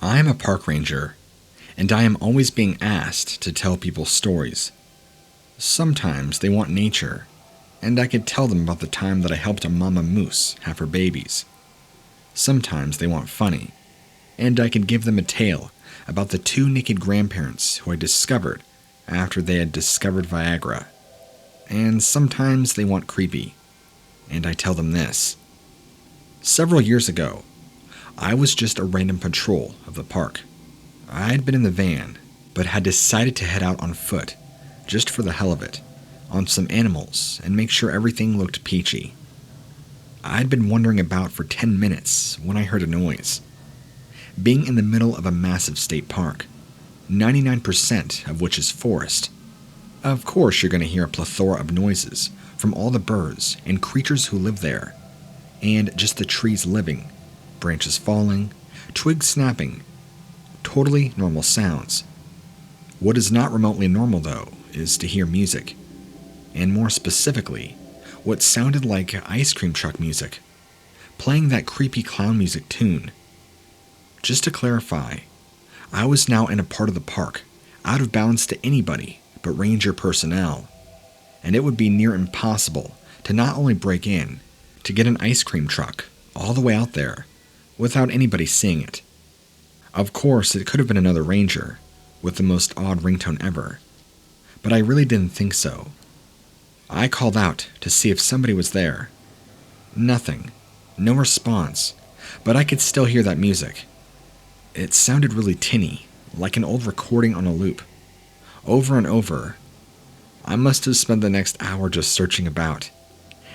I am a park ranger, and I am always being asked to tell people stories. Sometimes they want nature, and I could tell them about the time that I helped a mama moose have her babies. Sometimes they want funny, and I could give them a tale about the two naked grandparents who I discovered after they had discovered Viagra. And sometimes they want creepy, and I tell them this. Several years ago, I was just a random patrol of the park. I had been in the van, but had decided to head out on foot, just for the hell of it, on some animals and make sure everything looked peachy. I had been wandering about for 10 minutes when I heard a noise. Being in the middle of a massive state park, 99% of which is forest, of course you're going to hear a plethora of noises from all the birds and creatures who live there, and just the trees living, branches falling, twigs snapping, totally normal sounds. What is not remotely normal, though, is to hear music, and more specifically, what sounded like ice cream truck music, playing that creepy clown music tune. Just to clarify, I was now in a part of the park, out of bounds to anybody but ranger personnel, and it would be near impossible to not only break in, to get an ice cream truck all the way out there, without anybody seeing it. Of course, it could have been another ranger, with the most odd ringtone ever, but I really didn't think so. I called out to see if somebody was there. Nothing. No response, but I could still hear that music. It sounded really tinny, like an old recording on a loop. Over and over. I must have spent the next hour just searching about,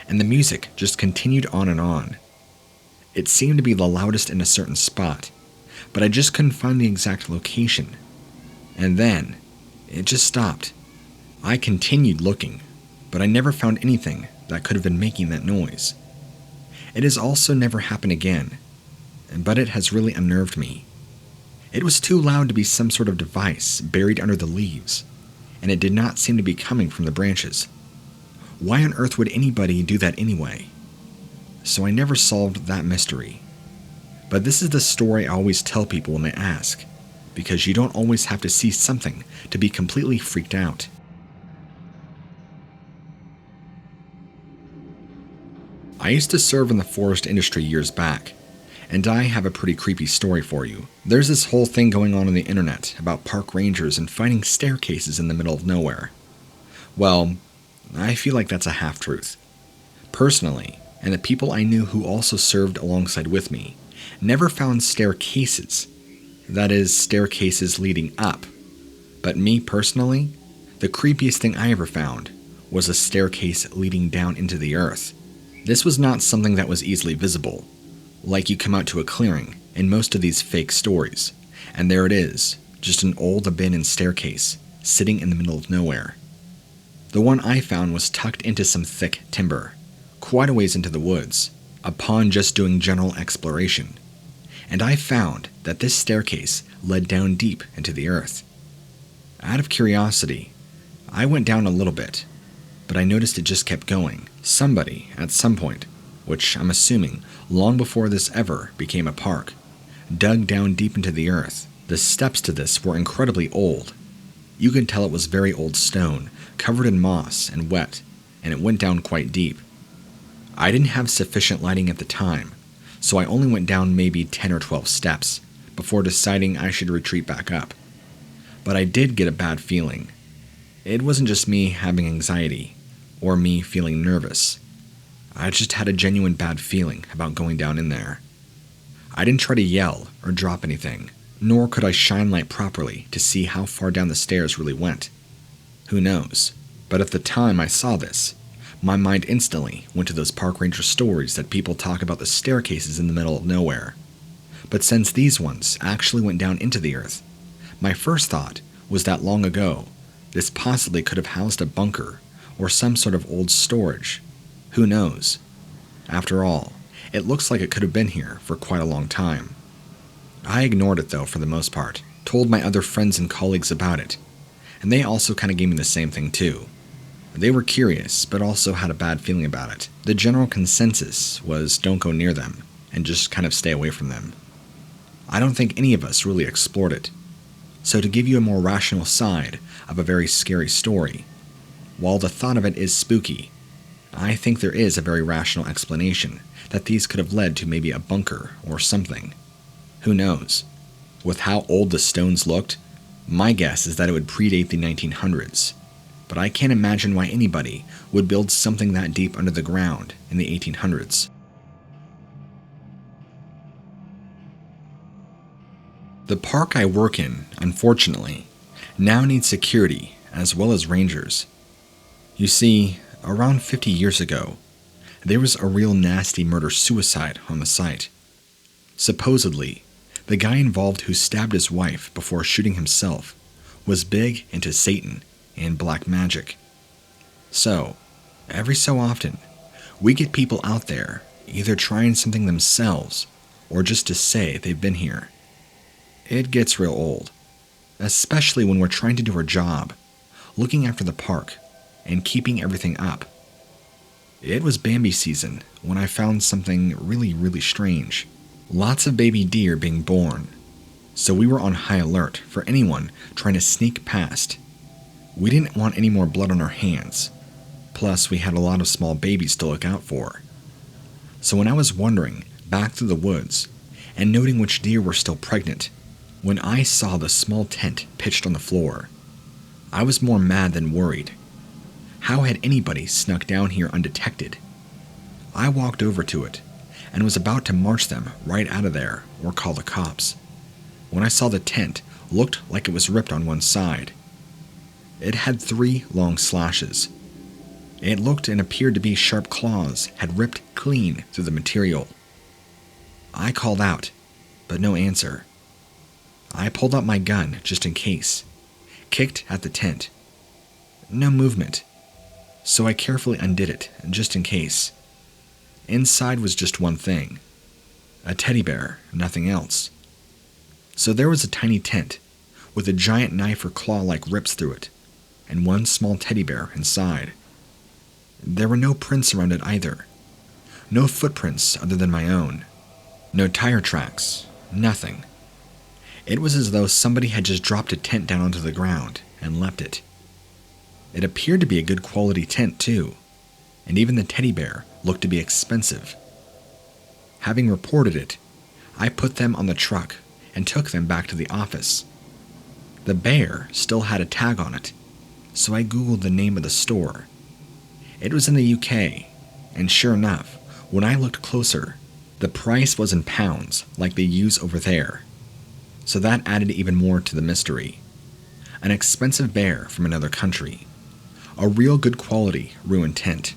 and the music just continued on and on. It seemed to be the loudest in a certain spot, but I just couldn't find the exact location. And then, it just stopped. I continued looking, but I never found anything that could have been making that noise. It has also never happened again, but it has really unnerved me. It was too loud to be some sort of device buried under the leaves, and it did not seem to be coming from the branches. Why on earth would anybody do that anyway? So I never solved that mystery. But this is the story I always tell people when they ask, because you don't always have to see something to be completely freaked out. I used to serve in the forest industry years back, and I have a pretty creepy story for you. There's this whole thing going on the internet about park rangers and finding staircases in the middle of nowhere. Well, I feel like that's a half-truth. Personally, and the people I knew who also served alongside with me, never found staircases. That is, staircases leading up. But me personally, the creepiest thing I ever found was a staircase leading down into the earth. This was not something that was easily visible, like you come out to a clearing in most of these fake stories, and there it is, just an old abandoned staircase sitting in the middle of nowhere. The one I found was tucked into some thick timber, quite a ways into the woods, upon just doing general exploration, and I found that this staircase led down deep into the earth. Out of curiosity, I went down a little bit, but I noticed it just kept going. Somebody, at some point, which I'm assuming long before this ever became a park, dug down deep into the earth. The steps to this were incredibly old. You could tell it was very old stone, covered in moss and wet, and it went down quite deep. I didn't have sufficient lighting at the time, so I only went down maybe 10 or 12 steps before deciding I should retreat back up. But I did get a bad feeling. It wasn't just me having anxiety, or me feeling nervous. I just had a genuine bad feeling about going down in there. I didn't try to yell or drop anything, nor could I shine light properly to see how far down the stairs really went. Who knows? But at the time I saw this, my mind instantly went to those park ranger stories that people talk about the staircases in the middle of nowhere. But since these ones actually went down into the earth, my first thought was that long ago, this possibly could have housed a bunker or some sort of old storage. Who knows? After all, it looks like it could have been here for quite a long time. I ignored it though for the most part, told my other friends and colleagues about it, and they also kind of gave me the same thing too. They were curious, but also had a bad feeling about it. The general consensus was don't go near them, and just kind of stay away from them. I don't think any of us really explored it. So to give you a more rational side of a very scary story, while the thought of it is spooky, I think there is a very rational explanation that these could have led to maybe a bunker or something. Who knows? With how old the stones looked, my guess is that it would predate the 1900s, but I can't imagine why anybody would build something that deep under the ground in the 1800s. The park I work in, unfortunately, now needs security as well as rangers. You see, around 50 years ago, there was a real nasty murder-suicide on the site. Supposedly, the guy involved who stabbed his wife before shooting himself was big into Satan and black magic. So, every so often, we get people out there either trying something themselves or just to say they've been here. It gets real old, especially when we're trying to do our job, looking after the park and keeping everything up. It was Bambi season when I found something really strange. Lots of baby deer being born, so we were on high alert for anyone trying to sneak past. We didn't want any more blood on our hands, plus we had a lot of small babies to look out for. So when I was wandering back through the woods and noting which deer were still pregnant, when I saw the small tent pitched on the floor, I was more mad than worried. How had anybody snuck down here undetected? I walked over to it and was about to march them right out of there or call the cops, when I saw the tent looked like it was ripped on one side. It had 3 long slashes. It looked and appeared to be sharp claws had ripped clean through the material. I called out, but no answer. I pulled out my gun just in case, kicked at the tent. No movement, so I carefully undid it just in case. Inside was just one thing, a teddy bear, nothing else. So there was a tiny tent with a giant knife or claw-like rips through it, and one small teddy bear inside. There were no prints around it either. No footprints other than my own. No tire tracks, nothing. It was as though somebody had just dropped a tent down onto the ground and left it. It appeared to be a good quality tent too, and even the teddy bear looked to be expensive. Having reported it, I put them on the truck and took them back to the office. The bear still had a tag on it, so I googled the name of the store. It was in the UK, and sure enough, when I looked closer, the price was in pounds like they use over there. So that added even more to the mystery. An expensive bear from another country. A real good quality ruined tent.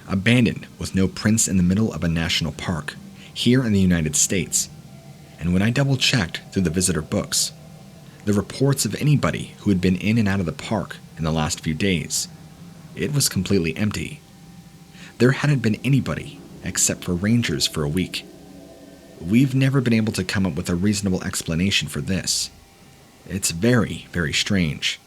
Abandoned with no prints in the middle of a national park, here in the United States. And when I double-checked through the visitor books, the reports of anybody who had been in and out of the park in the last few days, it was completely empty. There hadn't been anybody except for rangers for a week. We've never been able to come up with a reasonable explanation for this. It's very strange.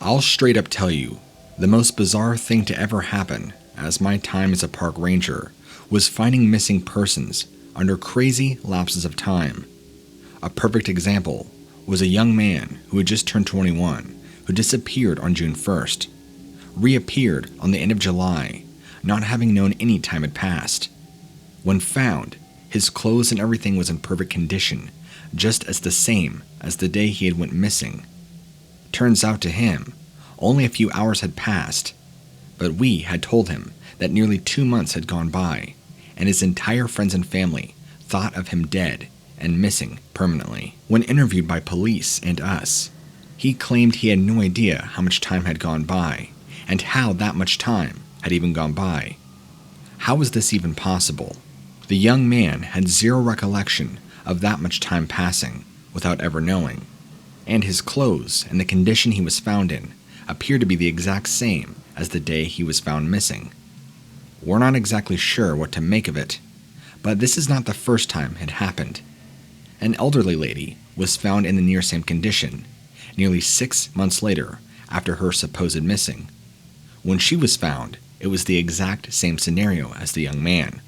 I'll straight up tell you, the most bizarre thing to ever happen as my time as a park ranger was finding missing persons under crazy lapses of time. A perfect example was a young man who had just turned 21 who disappeared on June 1st, reappeared on the end of July, not having known any time had passed. When found, his clothes and everything was in perfect condition, just as the same as the day he had went missing. Turns out to him, only a few hours had passed, but we had told him that nearly 2 months had gone by, and his entire friends and family thought of him dead and missing permanently. When interviewed by police and us, he claimed he had no idea how much time had gone by, and how that much time had even gone by. How was this even possible? The young man had zero recollection of that much time passing without ever knowing, and his clothes and the condition he was found in appeared to be the exact same as the day he was found missing. We're not exactly sure what to make of it, but this is not the first time it happened. An elderly lady was found in the near same condition, nearly 6 months later after her supposed missing. When she was found, it was the exact same scenario as the young man,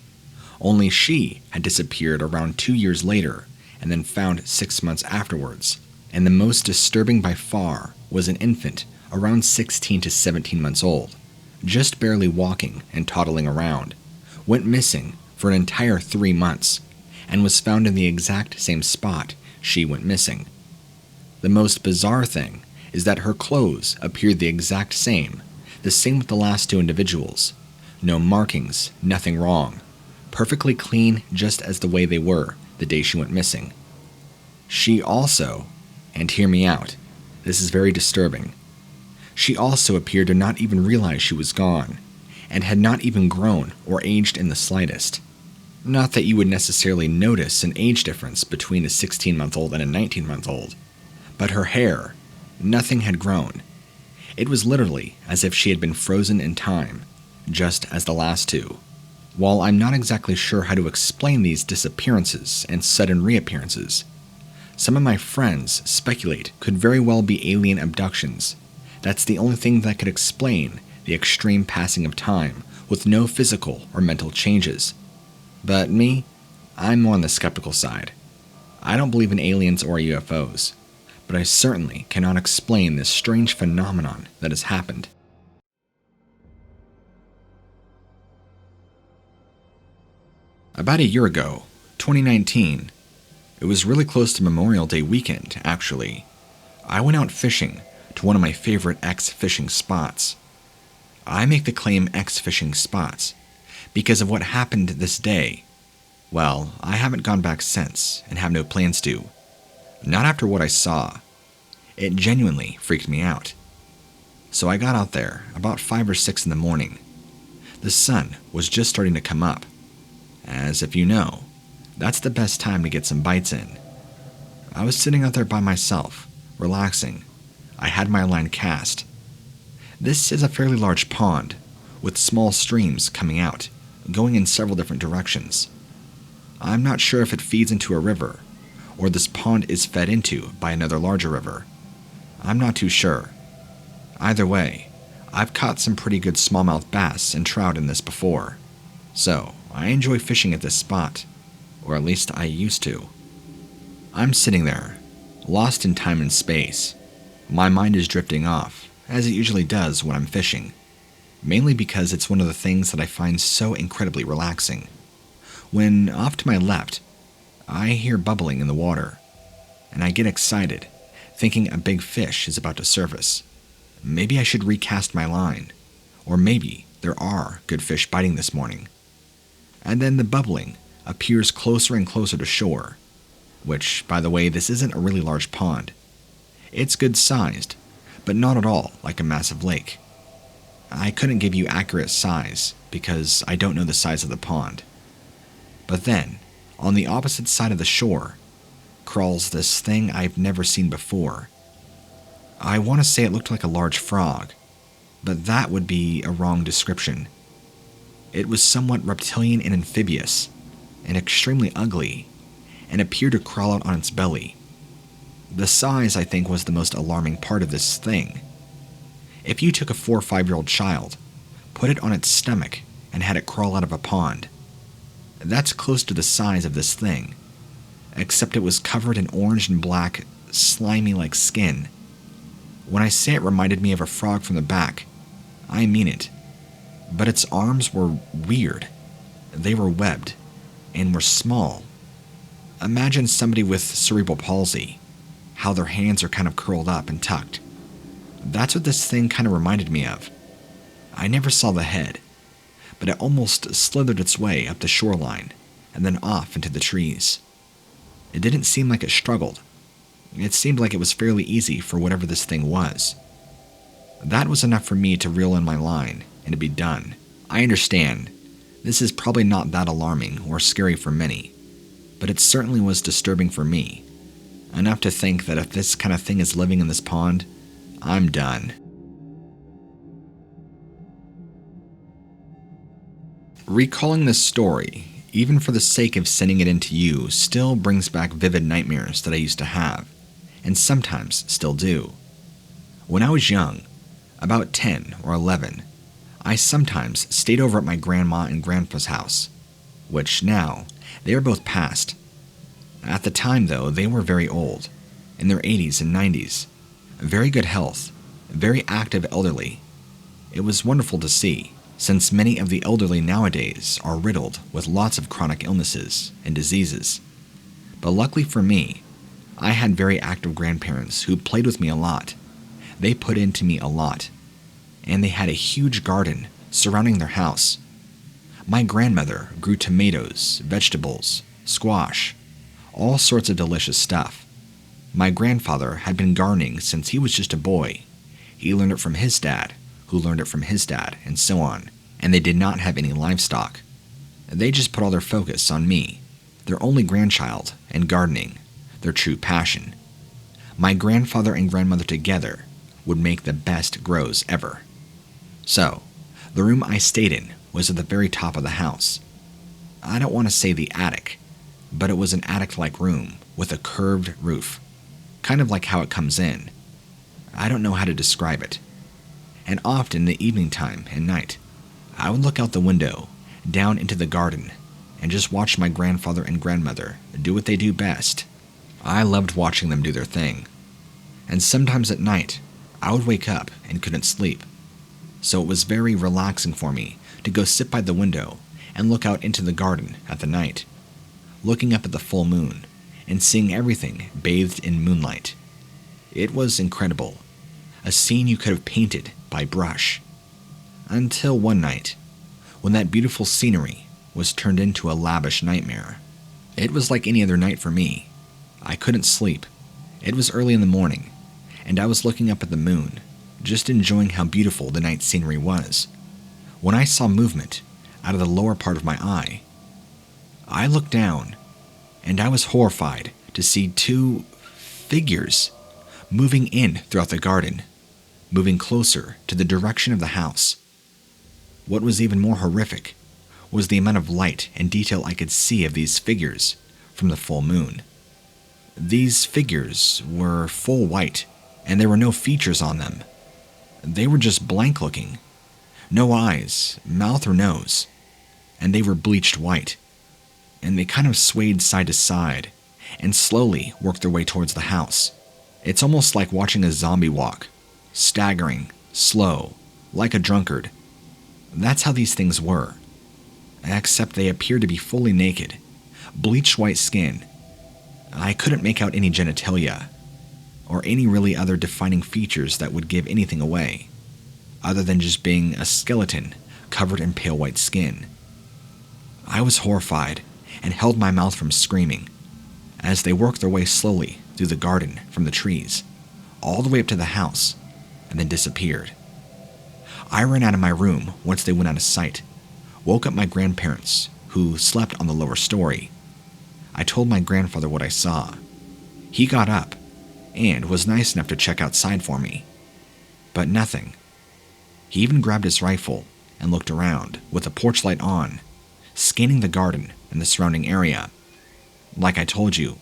only she had disappeared around 2 years later and then found 6 months afterwards. And the most disturbing by far was an infant around 16 to 17 months old, just barely walking and toddling around, went missing for an entire 3 months, and was found in the exact same spot she went missing. The most bizarre thing is that her clothes appeared the exact same with the last 2 individuals. No markings, nothing wrong. Perfectly clean, just as the way they were the day she went missing. She also, and hear me out, this is very disturbing, she also appeared to not even realize she was gone, and had not even grown or aged in the slightest. Not that you would necessarily notice an age difference between a 16-month-old and a 19-month-old, but her hair, nothing had grown. It was literally as if she had been frozen in time, just as the last 2. While I'm not exactly sure how to explain these disappearances and sudden reappearances, some of my friends speculate could very well be alien abductions. That's the only thing that could explain the extreme passing of time with no physical or mental changes. But me, I'm more on the skeptical side. I don't believe in aliens or UFOs, but I certainly cannot explain this strange phenomenon that has happened. About a year ago, 2019, it was really close to Memorial Day weekend, actually. I went out fishing to one of my favorite X-fishing spots. I make the claim X-fishing spots because of what happened this day. Well, I haven't gone back since and have no plans to. Not after what I saw. It genuinely freaked me out. So I got out there about 5 or 6 in the morning. The sun was just starting to come up. As if you know, that's the best time to get some bites in. I was sitting out there by myself, relaxing. I had my line cast. This is a fairly large pond, with small streams coming out, going in several different directions. I'm not sure if it feeds into a river, or this pond is fed into by another larger river. I'm not too sure. Either way, I've caught some pretty good smallmouth bass and trout in this before, so I enjoy fishing at this spot, or at least I used to. I'm sitting there, lost in time and space. My mind is drifting off, as it usually does when I'm fishing, mainly because it's one of the things that I find so incredibly relaxing. When, off to my left, I hear bubbling in the water, and I get excited, thinking a big fish is about to surface. Maybe I should recast my line, or maybe there are good fish biting this morning. And then the bubbling appears closer and closer to shore, which, by the way, this isn't a really large pond. It's good sized, but not at all like a massive lake. I couldn't give you accurate size because I don't know the size of the pond. But then, on the opposite side of the shore, crawls this thing I've never seen before. I want to say it looked like a large frog, but that would be a wrong description. It was somewhat reptilian and amphibious, and extremely ugly, and appeared to crawl out on its belly. The size, I think, was the most alarming part of this thing. If you took a 4 or 5-year-old child, put it on its stomach, and had it crawl out of a pond, that's close to the size of this thing, except it was covered in orange and black, slimy-like skin. When I say it reminded me of a frog from the back, I mean it. But its arms were weird. They were webbed, and were small. Imagine somebody with cerebral palsy, how their hands are kind of curled up and tucked. That's what this thing kind of reminded me of. I never saw the head, but it almost slithered its way up the shoreline and then off into the trees. It didn't seem like it struggled. It seemed like it was fairly easy for whatever this thing was. That was enough for me to reel in my line and to be done. I understand, this is probably not that alarming or scary for many, but it certainly was disturbing for me. Enough to think that if this kind of thing is living in this pond, I'm done. Recalling this story, even for the sake of sending it in to you, still brings back vivid nightmares that I used to have, and sometimes still do. When I was young, about 10 or 11, I sometimes stayed over at my grandma and grandpa's house. which now, they are both past. At the time, though, they were very old, in their 80s and 90s, very good health, very active elderly. It was wonderful to see, since many of the elderly nowadays are riddled with lots of chronic illnesses and diseases. But luckily for me, I had very active grandparents who played with me a lot. They put into me a lot, and they had a huge garden surrounding their house. My grandmother grew tomatoes, vegetables, squash, all sorts of delicious stuff. My grandfather had been gardening since he was just a boy. He learned it from his dad, who learned it from his dad, and so on, and they did not have any livestock. They just put all their focus on me, their only grandchild, and gardening, their true passion. My grandfather and grandmother together would make the best grows ever. So, the room I stayed in was at the very top of the house. I don't want to say the attic, but it was an attic-like room with a curved roof, kind of like how it comes in. I don't know how to describe it. And often in the evening time and night, I would look out the window, down into the garden, and just watch my grandfather and grandmother do what they do best. I loved watching them do their thing. And sometimes at night, I would wake up and couldn't sleep. So it was very relaxing for me to go sit by the window and look out into the garden at the night, looking up at the full moon and seeing everything bathed in moonlight. It was incredible, a scene you could have painted by brush. Until one night, when that beautiful scenery was turned into a lavish nightmare. It was like any other night for me. I couldn't sleep. It was early in the morning, and I was looking up at the moon, just enjoying how beautiful the night scenery was, when I saw movement out of the lower part of my eye. I looked down, and I was horrified to see two figures moving in throughout the garden, moving closer to the direction of the house. What was even more horrific was the amount of light and detail I could see of these figures from the full moon. These figures were full white, and there were no features on them. They were just blank looking. No eyes, mouth or nose. And they were bleached white. And they kind of swayed side to side, and slowly worked their way towards the house. It's almost like watching a zombie walk, staggering, slow, like a drunkard. That's how these things were. Except they appeared to be fully naked, bleached white skin. I couldn't make out any genitalia, or any really other defining features that would give anything away, other than just being a skeleton covered in pale white skin. I was horrified and held my mouth from screaming as they worked their way slowly through the garden from the trees, all the way up to the house, and then disappeared. I ran out of my room once they went out of sight, woke up my grandparents, who slept on the lower story. I told my grandfather what I saw. He got up and was nice enough to check outside for me. But nothing. He even grabbed his rifle and looked around with the porch light on, scanning the garden and the surrounding area. Like I told you,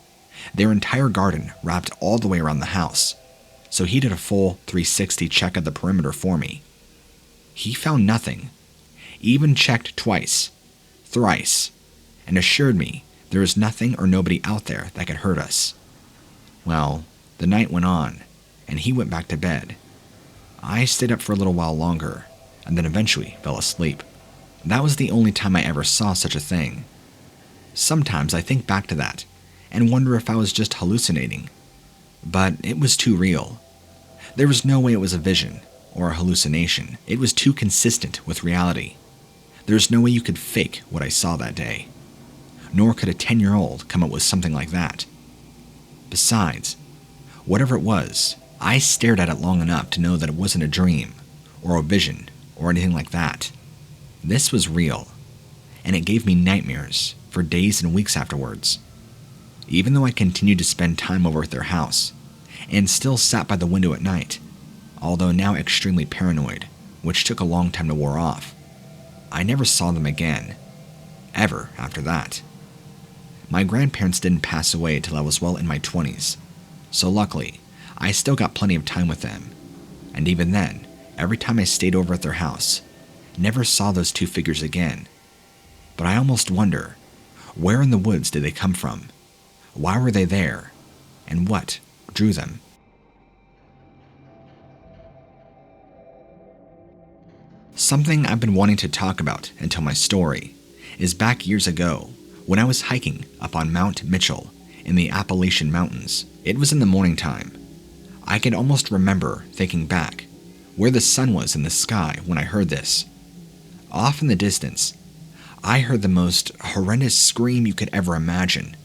their entire garden wrapped all the way around the house, so he did a full 360 check of the perimeter for me. He found nothing, even checked twice, thrice, and assured me there was nothing or nobody out there that could hurt us. Well, the night went on, and he went back to bed. I stayed up for a little while longer, and then eventually fell asleep. That was the only time I ever saw such a thing. Sometimes I think back to that, and wonder if I was just hallucinating. But it was too real. There was no way it was a vision, or a hallucination. It was too consistent with reality. There's no way you could fake what I saw that day. Nor could a 10-year-old come up with something like that. Besides, whatever it was, I stared at it long enough to know that it wasn't a dream, or a vision, or anything like that. This was real, and it gave me nightmares for days and weeks afterwards. Even though I continued to spend time over at their house, and still sat by the window at night, although now extremely paranoid, which took a long time to wear off, I never saw them again, ever after that. My grandparents didn't pass away till I was well in my 20s, so luckily, I still got plenty of time with them, and even then, every time I stayed over at their house, never saw those two figures again. But I almost wonder Where in the woods did they come from? Why were they there? And what drew them? Something I've been wanting to talk about and tell my story is back years ago when I was hiking up on Mount Mitchell in the Appalachian Mountains. It was in the morning time. I can almost remember thinking back where the sun was in the sky when I heard this. Off in the distance, I heard the most horrendous scream you could ever imagine.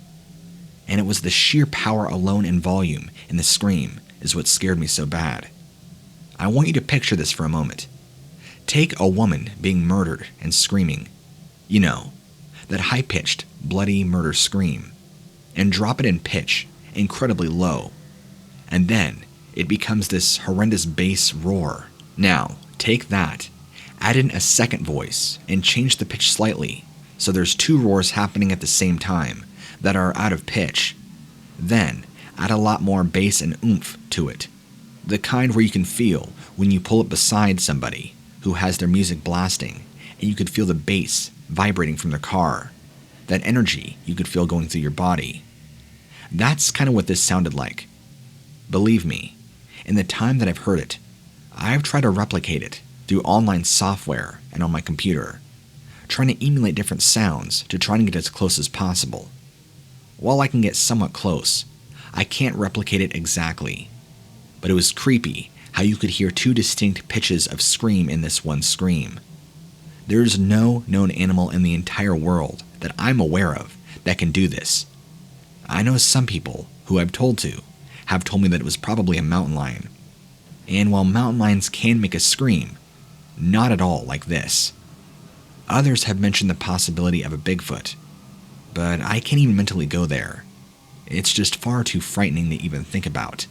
And it was the sheer power alone in volume in the scream is what scared me so bad. I want you to picture this for a moment. Take a woman being murdered and screaming. You know, that high-pitched, bloody murder scream. And drop it in pitch, incredibly low. And then it becomes this horrendous bass roar. Now, take that, add in a second voice, and change the pitch slightly, so there's two roars happening at the same time that are out of pitch. Then, add a lot more bass and oomph to it. The kind where you can feel when you pull up beside somebody who has their music blasting, and you could feel the bass vibrating from their car. That energy you could feel going through your body. That's kind of what this sounded like. Believe me, in the time that I've heard it, I've tried to replicate it through online software and on my computer, trying to emulate different sounds to try and get as close as possible. While I can get somewhat close, I can't replicate it exactly. But it was creepy how you could hear two distinct pitches of scream in this one scream. There is no known animal in the entire world that I'm aware of that can do this. I know some people who I've told to have told me that it was probably a mountain lion. And while mountain lions can make a scream, not at all like this. Others have mentioned the possibility of a Bigfoot, but I can't even mentally go there. It's just far too frightening to even think about.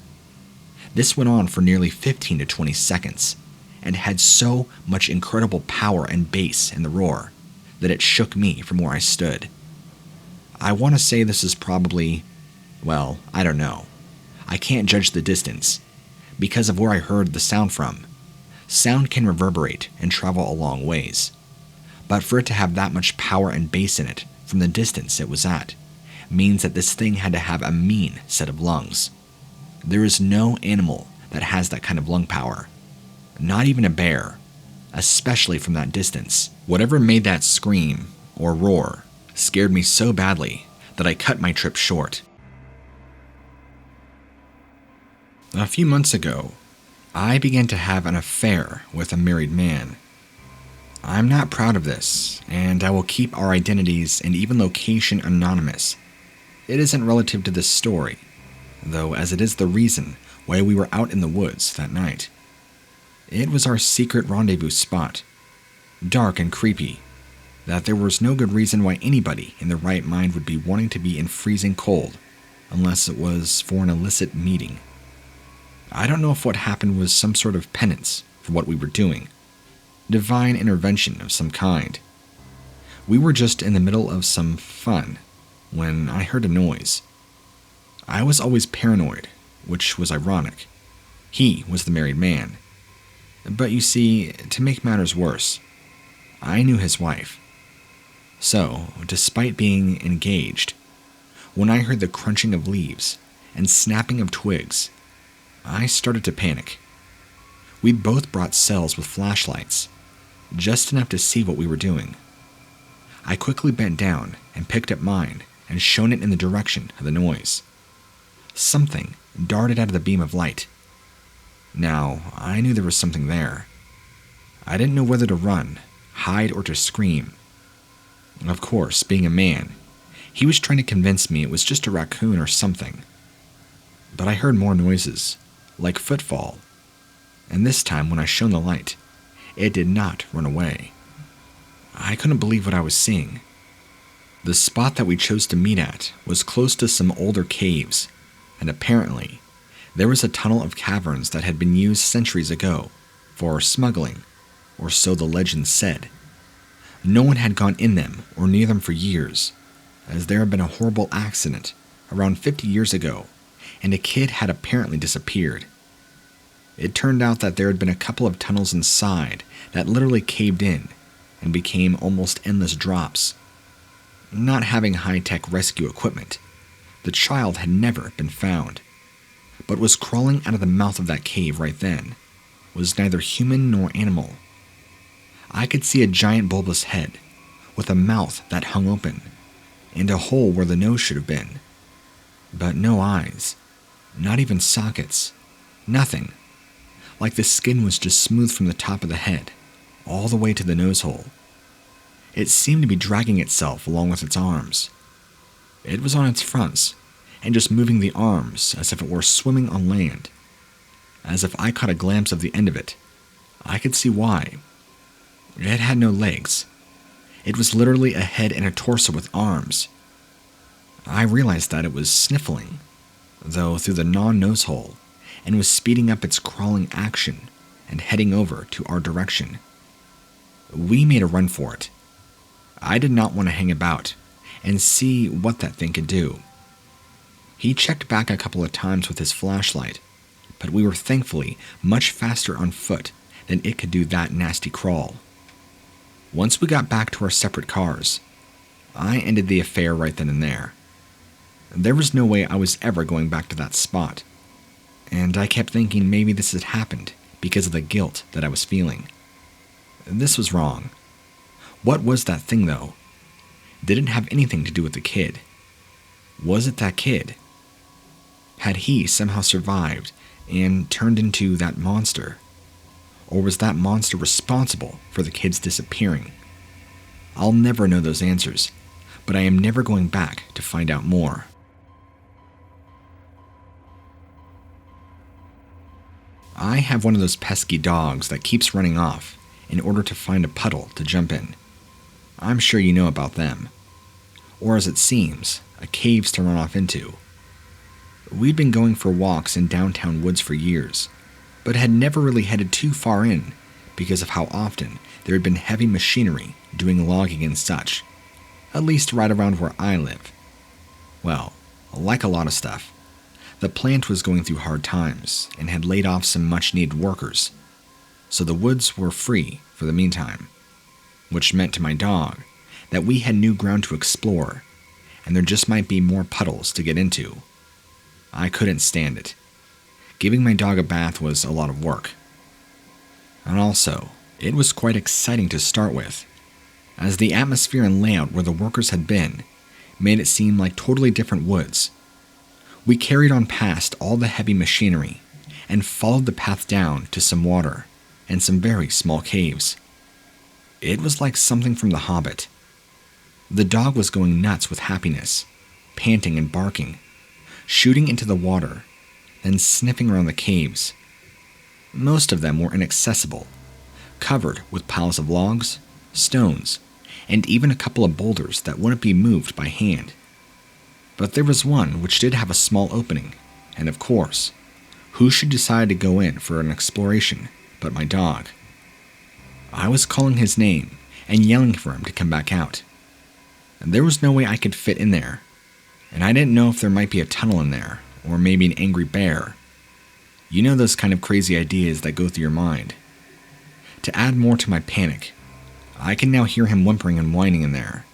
This went on for nearly 15 to 20 seconds, and had so much incredible power and bass in the roar that it shook me from where I stood. I want to say this is probably, well, I don't know. I can't judge the distance, because of where I heard the sound from. Sound can reverberate and travel a long ways. But for it to have that much power and bass in it from the distance it was at, means that this thing had to have a mean set of lungs. There is no animal that has that kind of lung power. Not even a bear, especially from that distance. Whatever made that scream, or roar, scared me so badly that I cut my trip short. A few months ago, I began to have an affair with a married man. I'm not proud of this, and I will keep our identities and even location anonymous. It isn't relative to this story, though, as it is the reason why we were out in the woods that night. It was our secret rendezvous spot, dark and creepy, that there was no good reason why anybody in their right mind would be wanting to be in freezing cold, unless it was for an illicit meeting. I don't know if what happened was some sort of penance for what we were doing, divine intervention of some kind. We were just in the middle of some fun when I heard a noise. I was always paranoid, which was ironic. He was the married man. But you see, to make matters worse, I knew his wife. So, despite being engaged, when I heard the crunching of leaves and snapping of twigs, I started to panic. We both brought cells with flashlights, just enough to see what we were doing. I quickly bent down and picked up mine and shone it in the direction of the noise. Something darted out of the beam of light. Now, I knew there was something there. I didn't know whether to run, hide, or to scream. Of course, being a man, he was trying to convince me it was just a raccoon or something. But I heard more noises, like footfall, and this time when I shone the light, it did not run away. I couldn't believe what I was seeing. The spot that we chose to meet at was close to some older caves, and apparently, there was a tunnel of caverns that had been used centuries ago for smuggling, or so the legend said. No one had gone in them or near them for years, as there had been a horrible accident around 50 years ago, and a kid had apparently disappeared. It turned out that there had been a couple of tunnels inside that literally caved in and became almost endless drops. Not having high-tech rescue equipment, the child had never been found, but was crawling out of the mouth of that cave right then, was neither human nor animal. I could see a giant bulbous head, with a mouth that hung open, and a hole where the nose should have been. But no eyes, not even sockets, nothing. Like the skin was just smooth from the top of the head, all the way to the nose hole. It seemed to be dragging itself along with its arms. It was on its fronts, and just moving the arms as if it were swimming on land. As if I caught a glimpse of the end of it, I could see why. It had no legs. It was literally a head and a torso with arms. I realized that it was sniffling, though through the non-nose hole, and was speeding up its crawling action and heading over to our direction. We made a run for it. I did not want to hang about and see what that thing could do. He checked back a couple of times with his flashlight, but we were thankfully much faster on foot than it could do that nasty crawl. Once we got back to our separate cars, I ended the affair right then and there. There was no way I was ever going back to that spot, and I kept thinking maybe this had happened because of the guilt that I was feeling. This was wrong. What was that thing, though? Did it have anything to do with the kid? Was it that kid? Had he somehow survived and turned into that monster? Or was that monster responsible for the kids disappearing? I'll never know those answers, but I am never going back to find out more. I have one of those pesky dogs that keeps running off in order to find a puddle to jump in. I'm sure you know about them. Or as it seems, a caves to run off into. We'd been going for walks in downtown woods for years, but had never really headed too far in because of how often there had been heavy machinery doing logging and such, at least right around where I live. Well, like a lot of stuff, the plant was going through hard times and had laid off some much-needed workers, so the woods were free for the meantime, which meant to my dog that we had new ground to explore, and there just might be more puddles to get into. I couldn't stand it. Giving my dog a bath was a lot of work. And also, it was quite exciting to start with, as the atmosphere and layout where the workers had been made it seem like totally different woods. We carried on past all the heavy machinery and followed the path down to some water and some very small caves. It was like something from The Hobbit. The dog was going nuts with happiness, panting and barking, shooting into the water, then sniffing around the caves. Most of them were inaccessible, covered with piles of logs, stones, and even a couple of boulders that wouldn't be moved by hand. But there was one which did have a small opening, and of course, who should decide to go in for an exploration but my dog? I was calling his name and yelling for him to come back out. There was no way I could fit in there, and I didn't know if there might be a tunnel in there, or maybe an angry bear. You know those kind of crazy ideas that go through your mind. To add more to my panic, I can now hear him whimpering and whining in there,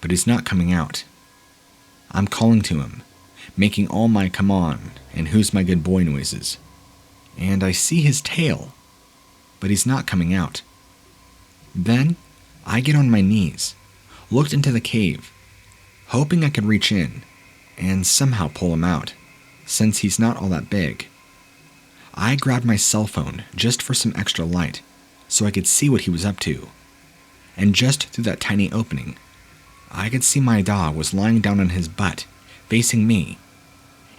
but he's not coming out. I'm calling to him, making all my come on and who's my good boy noises, and I see his tail, but he's not coming out. Then I get on my knees, looked into the cave, hoping I could reach in and somehow pull him out, since he's not all that big. I grabbed my cell phone just for some extra light so I could see what he was up to, and just through that tiny opening, I could see my dog was lying down on his butt, facing me,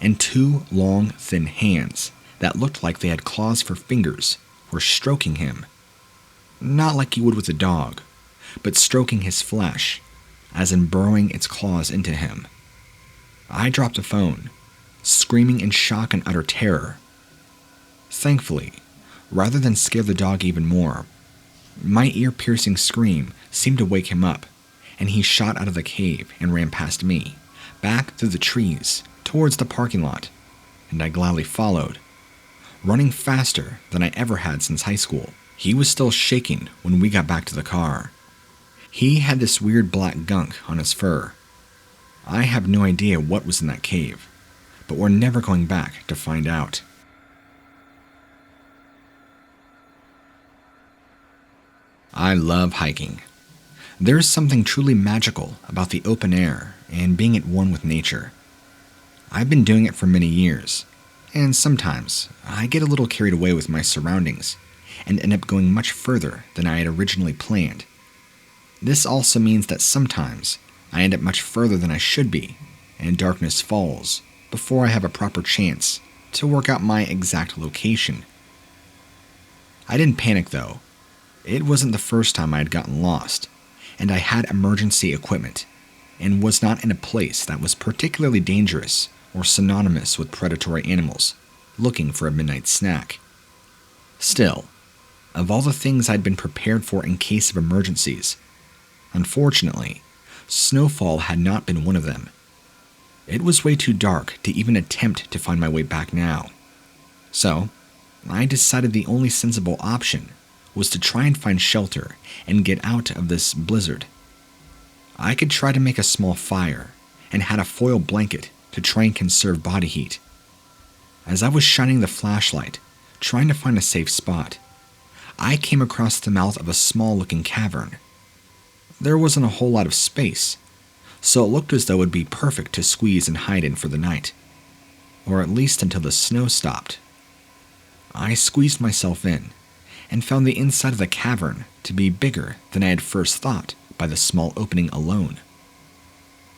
and two long, thin hands that looked like they had claws for fingers were stroking him. Not like you would with a dog, but stroking his flesh, as in burrowing its claws into him. I dropped the phone, screaming in shock and utter terror. Thankfully, rather than scare the dog even more, my ear-piercing scream seemed to wake him up, and he shot out of the cave and ran past me, back through the trees, towards the parking lot, and I gladly followed, running faster than I ever had since high school. He was still shaking when we got back to the car. He had this weird black gunk on his fur. I have no idea what was in that cave, but we're never going back to find out. I love hiking. There's something truly magical about the open air and being at one with nature. I've been doing it for many years, and sometimes I get a little carried away with my surroundings and end up going much further than I had originally planned. This also means that sometimes I end up much further than I should be, and darkness falls before I have a proper chance to work out my exact location. I didn't panic though. It wasn't the first time I had gotten lost, and I had emergency equipment, and was not in a place that was particularly dangerous or synonymous with predatory animals looking for a midnight snack. Still, of all the things I'd been prepared for in case of emergencies, unfortunately, snowfall had not been one of them. It was way too dark to even attempt to find my way back now. So, I decided the only sensible option was to try and find shelter and get out of this blizzard. I could try to make a small fire and had a foil blanket to try and conserve body heat. As I was shining the flashlight, trying to find a safe spot, I came across the mouth of a small-looking cavern. There wasn't a whole lot of space, so it looked as though it would be perfect to squeeze and hide in for the night, or at least until the snow stopped. I squeezed myself in, and found the inside of the cavern to be bigger than I had first thought by the small opening alone.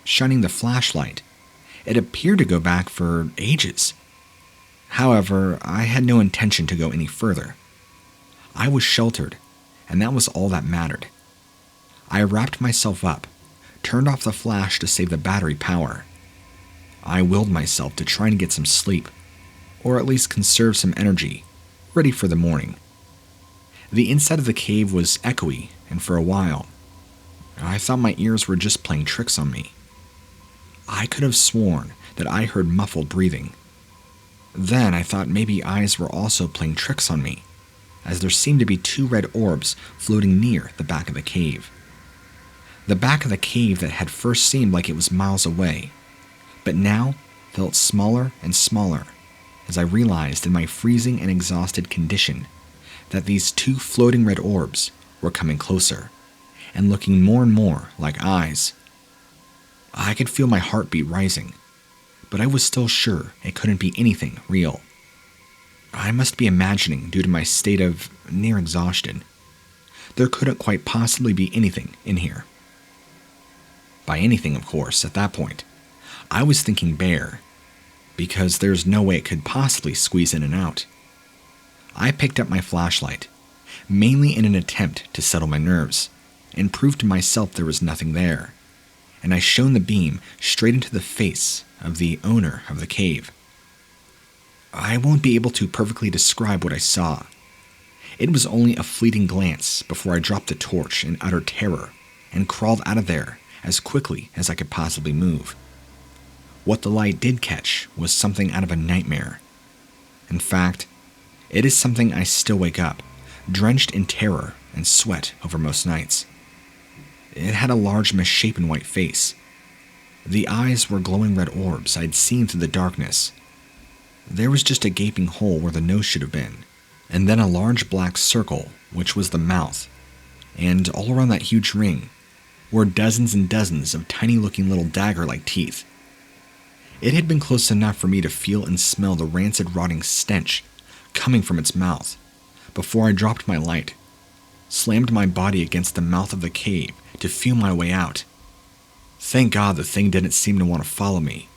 Shining the flashlight, it appeared to go back for ages. However, I had no intention to go any further. I was sheltered, and that was all that mattered. I wrapped myself up, turned off the flash to save the battery power. I willed myself to try and get some sleep, or at least conserve some energy, ready for the morning. The inside of the cave was echoey, and for a while, I thought my ears were just playing tricks on me. I could have sworn that I heard muffled breathing. Then I thought maybe eyes were also playing tricks on me, as there seemed to be 2 red orbs floating near the back of the cave. The back of the cave that had first seemed like it was miles away, but now felt smaller and smaller as I realized in my freezing and exhausted condition that these 2 floating red orbs were coming closer and looking more and more like eyes. I could feel my heartbeat rising, but I was still sure it couldn't be anything real. I must be imagining due to my state of near exhaustion. There couldn't quite possibly be anything in here. By anything, of course, at that point, I was thinking bear, because there's no way it could possibly squeeze in and out. I picked up my flashlight, mainly in an attempt to settle my nerves, and prove to myself there was nothing there, and I shone the beam straight into the face of the owner of the cave. I won't be able to perfectly describe what I saw. It was only a fleeting glance before I dropped the torch in utter terror and crawled out of there as quickly as I could possibly move. What the light did catch was something out of a nightmare. In fact, it is something I still wake up, drenched in terror and sweat over most nights. It had a large misshapen white face. The eyes were glowing red orbs I'd seen through the darkness. There was just a gaping hole where the nose should have been, and then a large black circle, which was the mouth, and all around that huge ring were dozens and dozens of tiny-looking little dagger-like teeth. It had been close enough for me to feel and smell the rancid, rotting stench coming from its mouth before I dropped my light, slammed my body against the mouth of the cave to feel my way out. Thank God the thing didn't seem to want to follow me.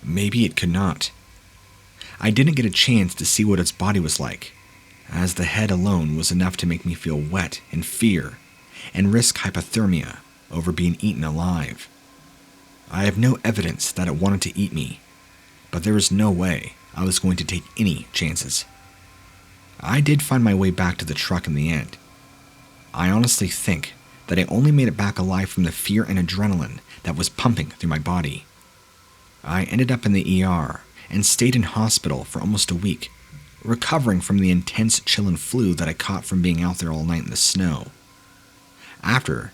Maybe it could not. I didn't get a chance to see what its body was like, as the head alone was enough to make me feel wet in fear and risk hypothermia over being eaten alive. I have no evidence that it wanted to eat me, but there was no way I was going to take any chances. I did find my way back to the truck in the end. I honestly think that I only made it back alive from the fear and adrenaline that was pumping through my body. I ended up in the ER and stayed in hospital for almost a week, recovering from the intense chill and flu that I caught from being out there all night in the snow. After,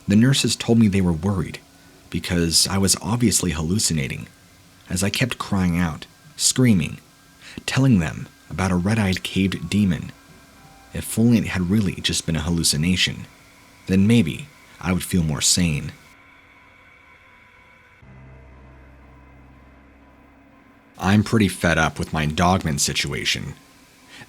The nurses told me they were worried because I was obviously hallucinating, as I kept crying out, screaming, telling them about a red-eyed caved demon. If only it had really just been a hallucination, then maybe I would feel more sane. I'm pretty fed up with my dogman situation.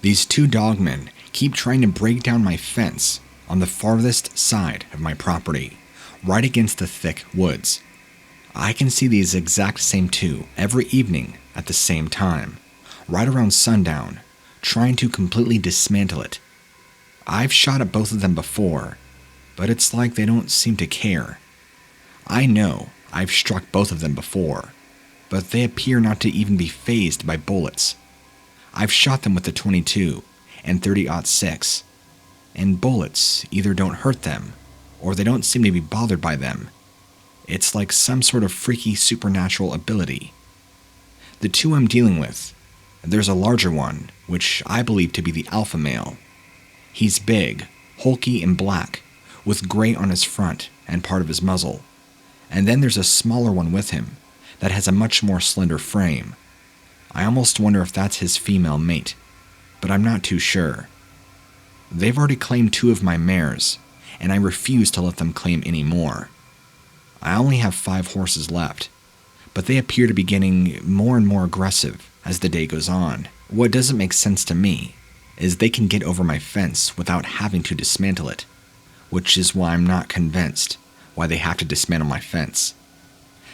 These two dogmen keep trying to break down my fence on the farthest side of my property, right against the thick woods. I can see these exact same two every evening at the same time, right around sundown, trying to completely dismantle it. I've shot at both of them before, but it's like they don't seem to care. I know I've struck both of them before, but they appear not to even be fazed by bullets. I've shot them with the .22 and .30-06, and bullets either don't hurt them, or they don't seem to be bothered by them. It's like some sort of freaky supernatural ability. The two I'm dealing with, there's a larger one, which I believe to be the alpha male. He's big, hulky and black, with gray on his front and part of his muzzle. And then there's a smaller one with him that has a much more slender frame. I almost wonder if that's his female mate, but I'm not too sure. They've already claimed 2 of my mares, and I refuse to let them claim any more. I only have 5 horses left, but they appear to be getting more and more aggressive as the day goes on. What doesn't make sense to me is they can get over my fence without having to dismantle it, which is why I'm not convinced why they have to dismantle my fence.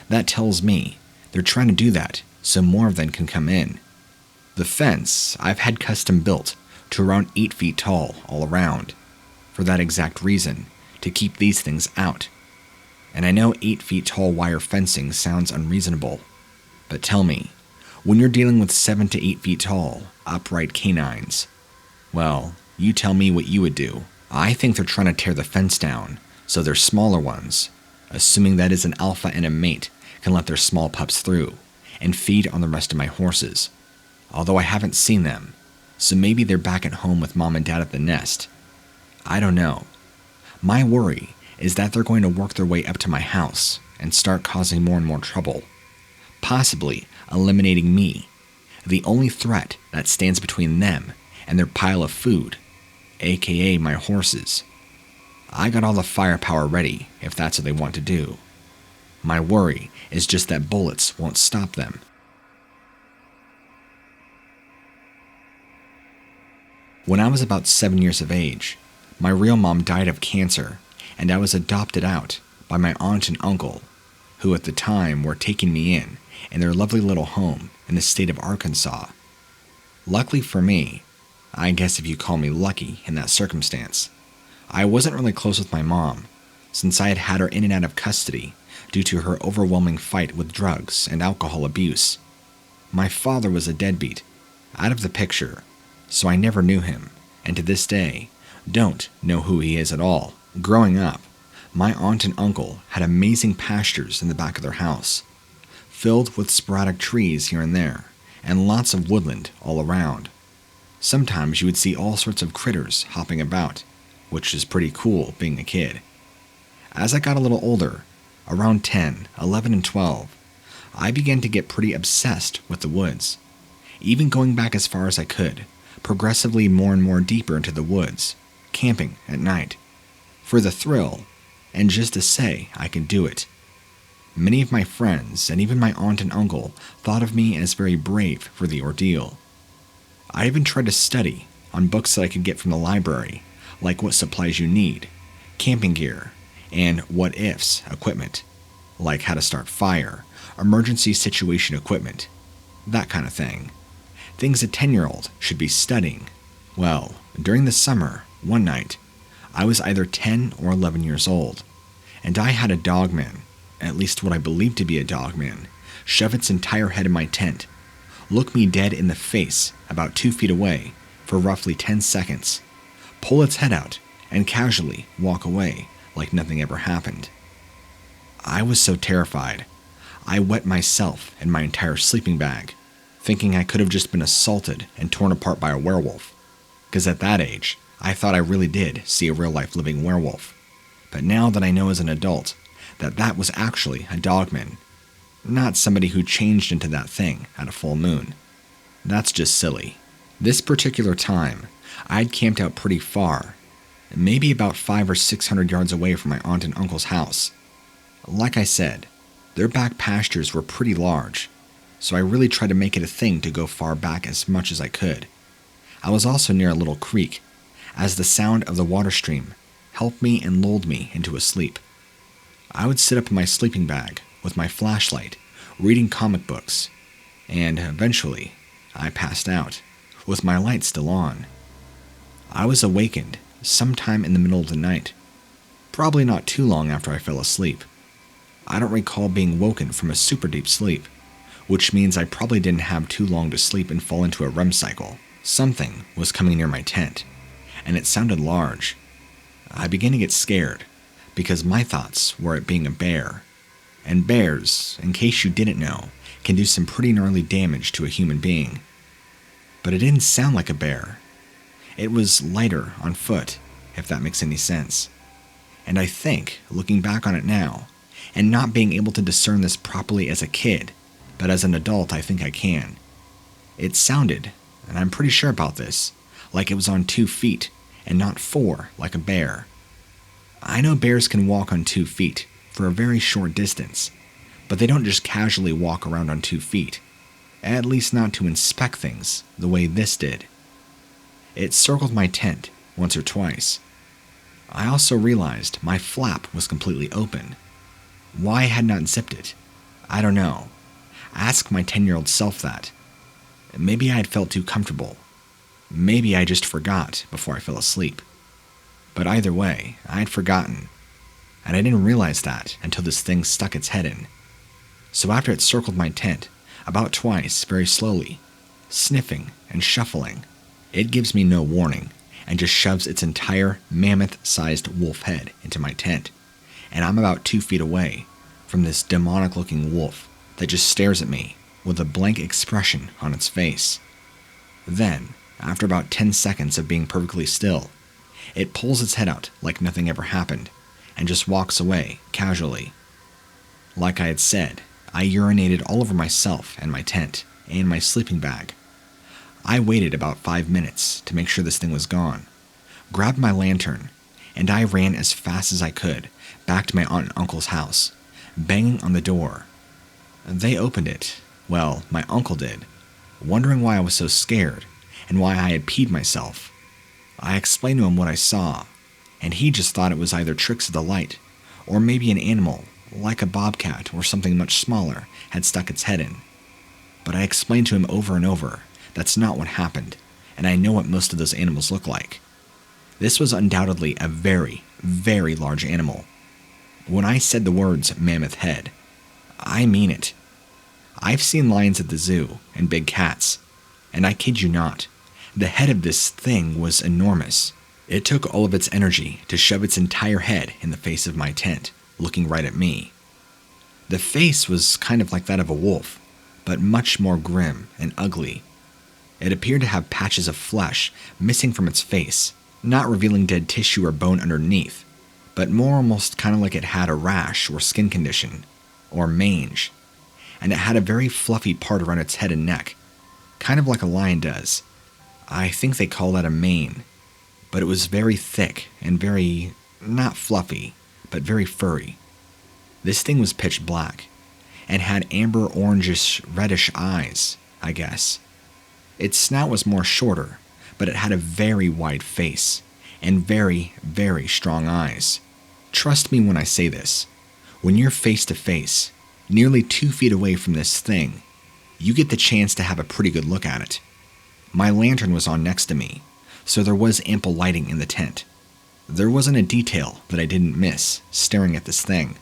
That tells me they're trying to do that so more of them can come in. The fence I've had custom built to around 8 feet tall all around, for that exact reason, to keep these things out. And I know 8 feet tall wire fencing sounds unreasonable, but tell me, when you're dealing with 7 to 8 feet tall, upright canines, well, you tell me what you would do. I think they're trying to tear the fence down, so their smaller ones, assuming that is an alpha and a mate, can let their small pups through, and feed on the rest of my horses. Although I haven't seen them, so maybe they're back at home with mom and dad at the nest. I don't know. My worry is that they're going to work their way up to my house and start causing more and more trouble, possibly eliminating me, the only threat that stands between them and their pile of food, aka my horses. I got all the firepower ready if that's what they want to do. My worry is just that bullets won't stop them. When I was about 7 years of age, my real mom died of cancer, and I was adopted out by my aunt and uncle, who at the time were taking me in their lovely little home in the state of Arkansas. Luckily for me, I guess if you call me lucky in that circumstance, I wasn't really close with my mom, since I had had her in and out of custody due to her overwhelming fight with drugs and alcohol abuse. My father was a deadbeat, out of the picture, so I never knew him, and to this day, don't know who he is at all. Growing up, my aunt and uncle had amazing pastures in the back of their house, filled with sporadic trees here and there, and lots of woodland all around. Sometimes you would see all sorts of critters hopping about, which is pretty cool being a kid. As I got a little older, around 10, 11, and 12, I began to get pretty obsessed with the woods, even going back as far as I could, progressively more and more deeper into the woods, camping at night, for the thrill, and just to say I could do it. Many of my friends, and even my aunt and uncle, thought of me as very brave for the ordeal. I even tried to study on books that I could get from the library, like what supplies you need, camping gear, and what-ifs equipment, like how to start fire, emergency situation equipment, that kind of thing. Things a 10-year-old should be studying. Well, during the summer, one night, I was either 10 or 11 years old, and I had a dogman, at least what I believed to be a dogman, shove its entire head in my tent, look me dead in the face about 2 feet away for roughly 10 seconds, pull its head out, and casually walk away like nothing ever happened. I was so terrified, I wet myself and my entire sleeping bag, thinking I could have just been assaulted and torn apart by a werewolf, because at that age, I thought I really did see a real-life living werewolf. But now that I know as an adult that that was actually a Dogman, not somebody who changed into that thing at a full moon, that's just silly. This particular time, I'd camped out pretty far, maybe about 500 or 600 yards away from my aunt and uncle's house. Like I said, their back pastures were pretty large, so I really tried to make it a thing to go far back as much as I could. I was also near a little creek, as the sound of the water stream helped me and lulled me into a sleep. I would sit up in my sleeping bag with my flashlight, reading comic books, and eventually I passed out, with my light still on. I was awakened sometime in the middle of the night, probably not too long after I fell asleep. I don't recall being woken from a super deep sleep, which means I probably didn't have too long to sleep and fall into a REM cycle. Something was coming near my tent, and it sounded large. I began to get scared, because my thoughts were it being a bear. And bears, in case you didn't know, can do some pretty gnarly damage to a human being. But it didn't sound like a bear. It was lighter on foot, if that makes any sense. And I think, looking back on it now, and not being able to discern this properly as a kid, but as an adult I think I can, it sounded, and I'm pretty sure about this, like it was on 2 feet, and not 4 like a bear. I know bears can walk on 2 feet for a very short distance, but they don't just casually walk around on 2 feet, at least not to inspect things the way this did. It circled my tent once or twice. I also realized my flap was completely open. Why I had not zipped it, I don't know. Ask my 10-year-old self that. Maybe I had felt too comfortable. Maybe I just forgot before I fell asleep. But either way, I had forgotten, and I didn't realize that until this thing stuck its head in. So after it circled my tent, about twice, very slowly, sniffing and shuffling, it gives me no warning and just shoves its entire mammoth-sized wolf head into my tent, and I'm about 2 feet away from this demonic-looking wolf that just stares at me with a blank expression on its face. Then, after about 10 seconds of being perfectly still, it pulls its head out like nothing ever happened and just walks away casually. Like I had said, I urinated all over myself and my tent and my sleeping bag. I waited about 5 minutes to make sure this thing was gone, grabbed my lantern, and I ran as fast as I could back to my aunt and uncle's house, banging on the door. They opened it. Well, my uncle did, wondering why I was so scared and why I had peed myself. I explained to him what I saw, and he just thought it was either tricks of the light, or maybe an animal, like a bobcat or something much smaller, had stuck its head in. But I explained to him over and over that's not what happened, and I know what most of those animals look like. This was undoubtedly a very, very large animal. When I said the words mammoth head, I mean it. I've seen lions at the zoo and big cats, and I kid you not, the head of this thing was enormous. It took all of its energy to shove its entire head in the face of my tent, looking right at me. The face was kind of like that of a wolf, but much more grim and ugly. It appeared to have patches of flesh missing from its face, not revealing dead tissue or bone underneath, but more almost kind of like it had a rash or skin condition, or mange, and it had a very fluffy part around its head and neck, kind of like a lion does. I think they call that a mane, but it was very thick and very, not fluffy, but very furry. This thing was pitch black, and had amber orangish reddish eyes, I guess. Its snout was more shorter, but it had a very wide face, and very, very strong eyes. Trust me when I say this, when you're face to face, nearly 2 feet away from this thing, you get the chance to have a pretty good look at it. My lantern was on next to me, so there was ample lighting in the tent. There wasn't a detail that I didn't miss staring at this thing.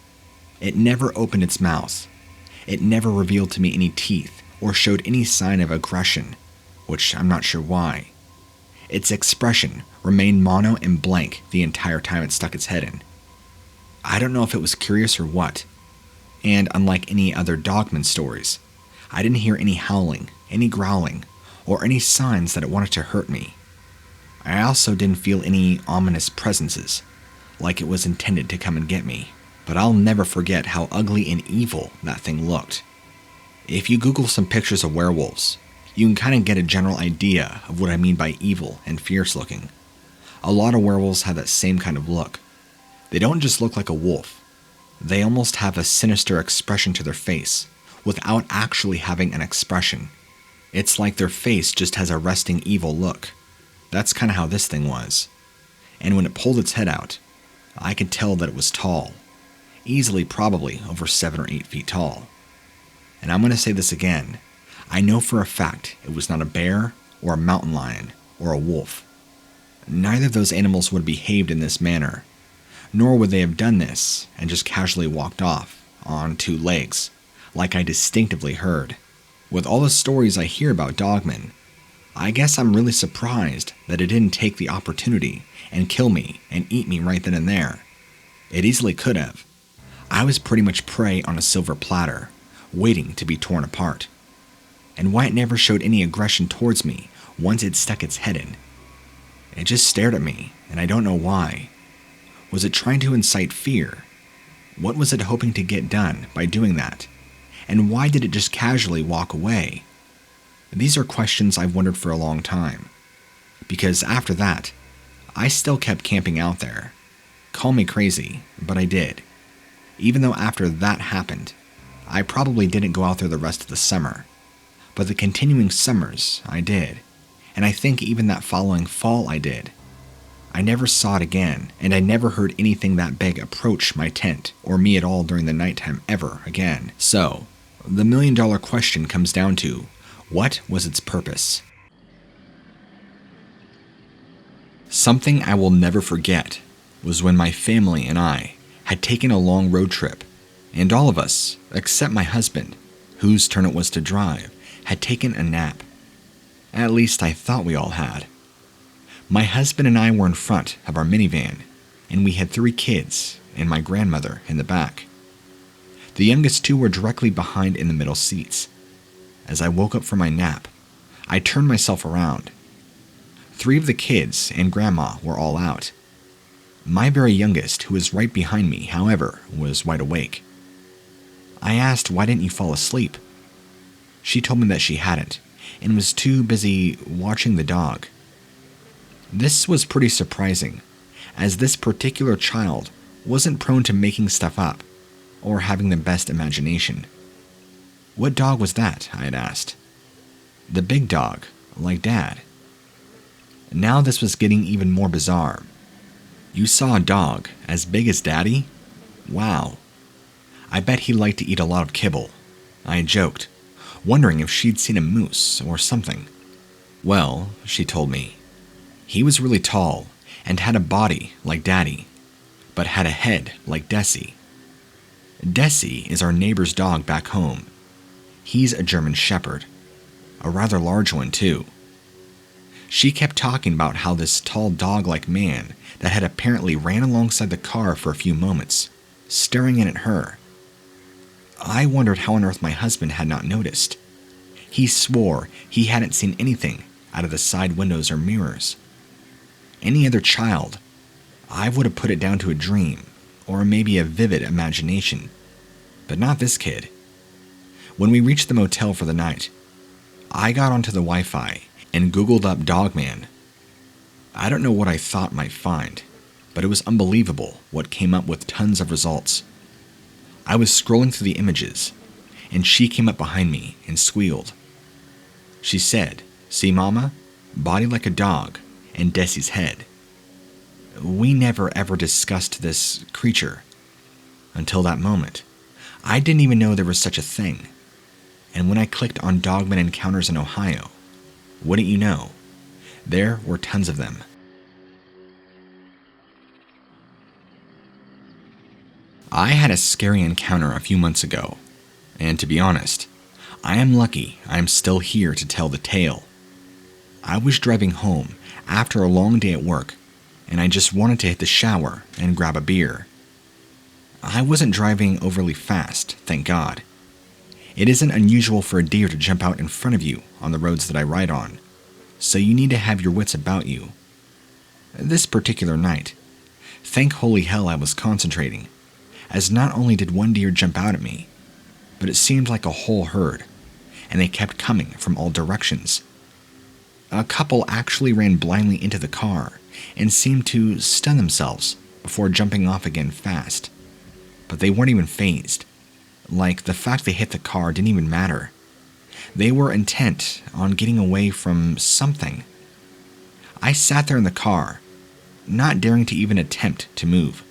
It never opened its mouth. It never revealed to me any teeth or showed any sign of aggression, which I'm not sure why. Its expression remained mono and blank the entire time it stuck its head in. I don't know if it was curious or what, and unlike any other Dogman stories, I didn't hear any howling, any growling, or any signs that it wanted to hurt me. I also didn't feel any ominous presences, like it was intended to come and get me. But I'll never forget how ugly and evil that thing looked. If you Google some pictures of werewolves, you can kind of get a general idea of what I mean by evil and fierce looking. A lot of werewolves have that same kind of look. They don't just look like a wolf. They almost have a sinister expression to their face, without actually having an expression. It's like their face just has a resting evil look. That's kind of how this thing was. And when it pulled its head out, I could tell that it was tall. Easily probably over 7 or 8 feet tall. And I'm going to say this again. I know for a fact it was not a bear or a mountain lion or a wolf. Neither of those animals would have behaved in this manner, nor would they have done this and just casually walked off on 2 legs, like I distinctively heard. With all the stories I hear about Dogman, I guess I'm really surprised that it didn't take the opportunity and kill me and eat me right then and there. It easily could have. I was pretty much prey on a silver platter, waiting to be torn apart. And why it never showed any aggression towards me once it stuck its head in. It just stared at me, and I don't know why. Was it trying to incite fear? What was it hoping to get done by doing that? And why did it just casually walk away? These are questions I've wondered for a long time. Because after that, I still kept camping out there. Call me crazy, but I did. Even though after that happened, I probably didn't go out there the rest of the summer. But the continuing summers, I did. And I think even that following fall I did. I never saw it again, and I never heard anything that big approach my tent or me at all during the nighttime ever again. So, the million-dollar question comes down to, what was its purpose? Something I will never forget was when my family and I had taken a long road trip, and all of us, except my husband, whose turn it was to drive, had taken a nap. At least I thought we all had. My husband and I were in front of our minivan, and we had 3 kids and my grandmother in the back. The youngest 2 were directly behind in the middle seats. As I woke up from my nap, I turned myself around. 3 of the kids and grandma were all out. My very youngest, who was right behind me, however, was wide awake. I asked, why didn't you fall asleep? She told me that she hadn't, and was too busy watching the dog. This was pretty surprising, as this particular child wasn't prone to making stuff up, or having the best imagination. What dog was that? I had asked. The big dog, like Dad. Now this was getting even more bizarre. You saw a dog as big as Daddy? Wow. I bet he liked to eat a lot of kibble. I joked, wondering if she'd seen a moose or something. Well, she told me, he was really tall and had a body like Daddy, but had a head like Desi. Desi is our neighbor's dog back home. He's a German Shepherd, a rather large one too. She kept talking about how this tall dog-like man that had apparently ran alongside the car for a few moments, staring in at her. I wondered how on earth my husband had not noticed. He swore he hadn't seen anything out of the side windows or mirrors. Any other child, I would have put it down to a dream, or maybe a vivid imagination. But not this kid. When we reached the motel for the night, I got onto the Wi-Fi and Googled up Dogman. I don't know what I thought might find, but it was unbelievable what came up with tons of results. I was scrolling through the images, and she came up behind me and squealed. She said, "See, Mama? Body like a dog, and Desi's head." We never ever discussed this creature. Until that moment, I didn't even know there was such a thing. And when I clicked on Dogman Encounters in Ohio, wouldn't you know, there were tons of them. I had a scary encounter a few months ago, and to be honest, I am lucky I am still here to tell the tale. I was driving home after a long day at work, and I just wanted to hit the shower and grab a beer. I wasn't driving overly fast, thank God. It isn't unusual for a deer to jump out in front of you on the roads that I ride on, so you need to have your wits about you. This particular night, Thank holy hell I was concentrating, as not only did one deer jump out at me, but it seemed like a whole herd, and they kept coming from all directions. A couple actually ran blindly into the car and seemed to stun themselves before jumping off again fast. But they weren't even fazed. Like, the fact they hit the car didn't even matter. They were intent on getting away from something. I sat there in the car, not daring to even attempt to move.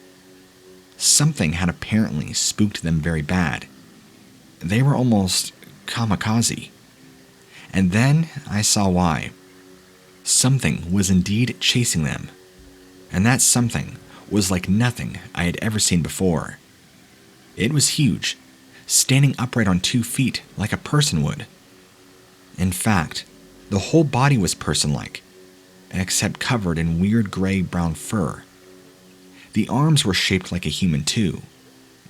Something had apparently spooked them very bad. They were almost kamikaze. And then I saw why. Something was indeed chasing them, and that something was like nothing I had ever seen before. It was huge, standing upright on 2 feet like a person would. In fact, the whole body was person-like, except covered in weird gray-brown fur. The arms were shaped like a human too,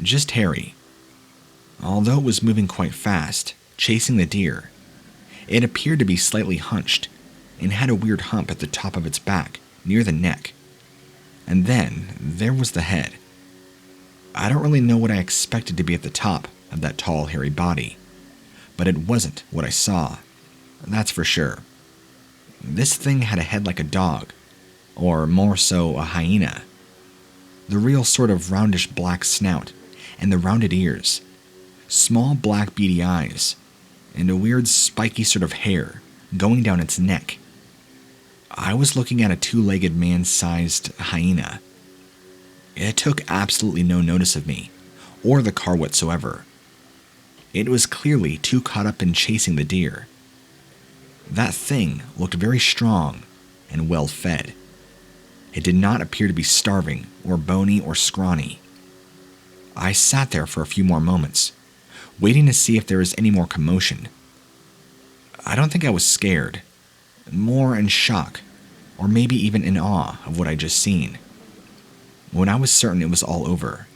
just hairy. Although it was moving quite fast, chasing the deer, it appeared to be slightly hunched and had a weird hump at the top of its back, near the neck. And then there was the head. I don't really know what I expected to be at the top of that tall, hairy body, but it wasn't what I saw, that's for sure. This thing had a head like a dog, or more so a hyena. The real sort of roundish black snout, and the rounded ears, small black beady eyes, and a weird spiky sort of hair going down its neck. I was looking at a 2-legged man-sized hyena. It took absolutely no notice of me, or the car whatsoever. It was clearly too caught up in chasing the deer. That thing looked very strong and well fed. It did not appear to be starving or bony or scrawny. I sat there for a few more moments, waiting to see if there was any more commotion. I don't think I was scared, more in shock, or maybe even in awe of what I'd just seen. When I was certain it was all over,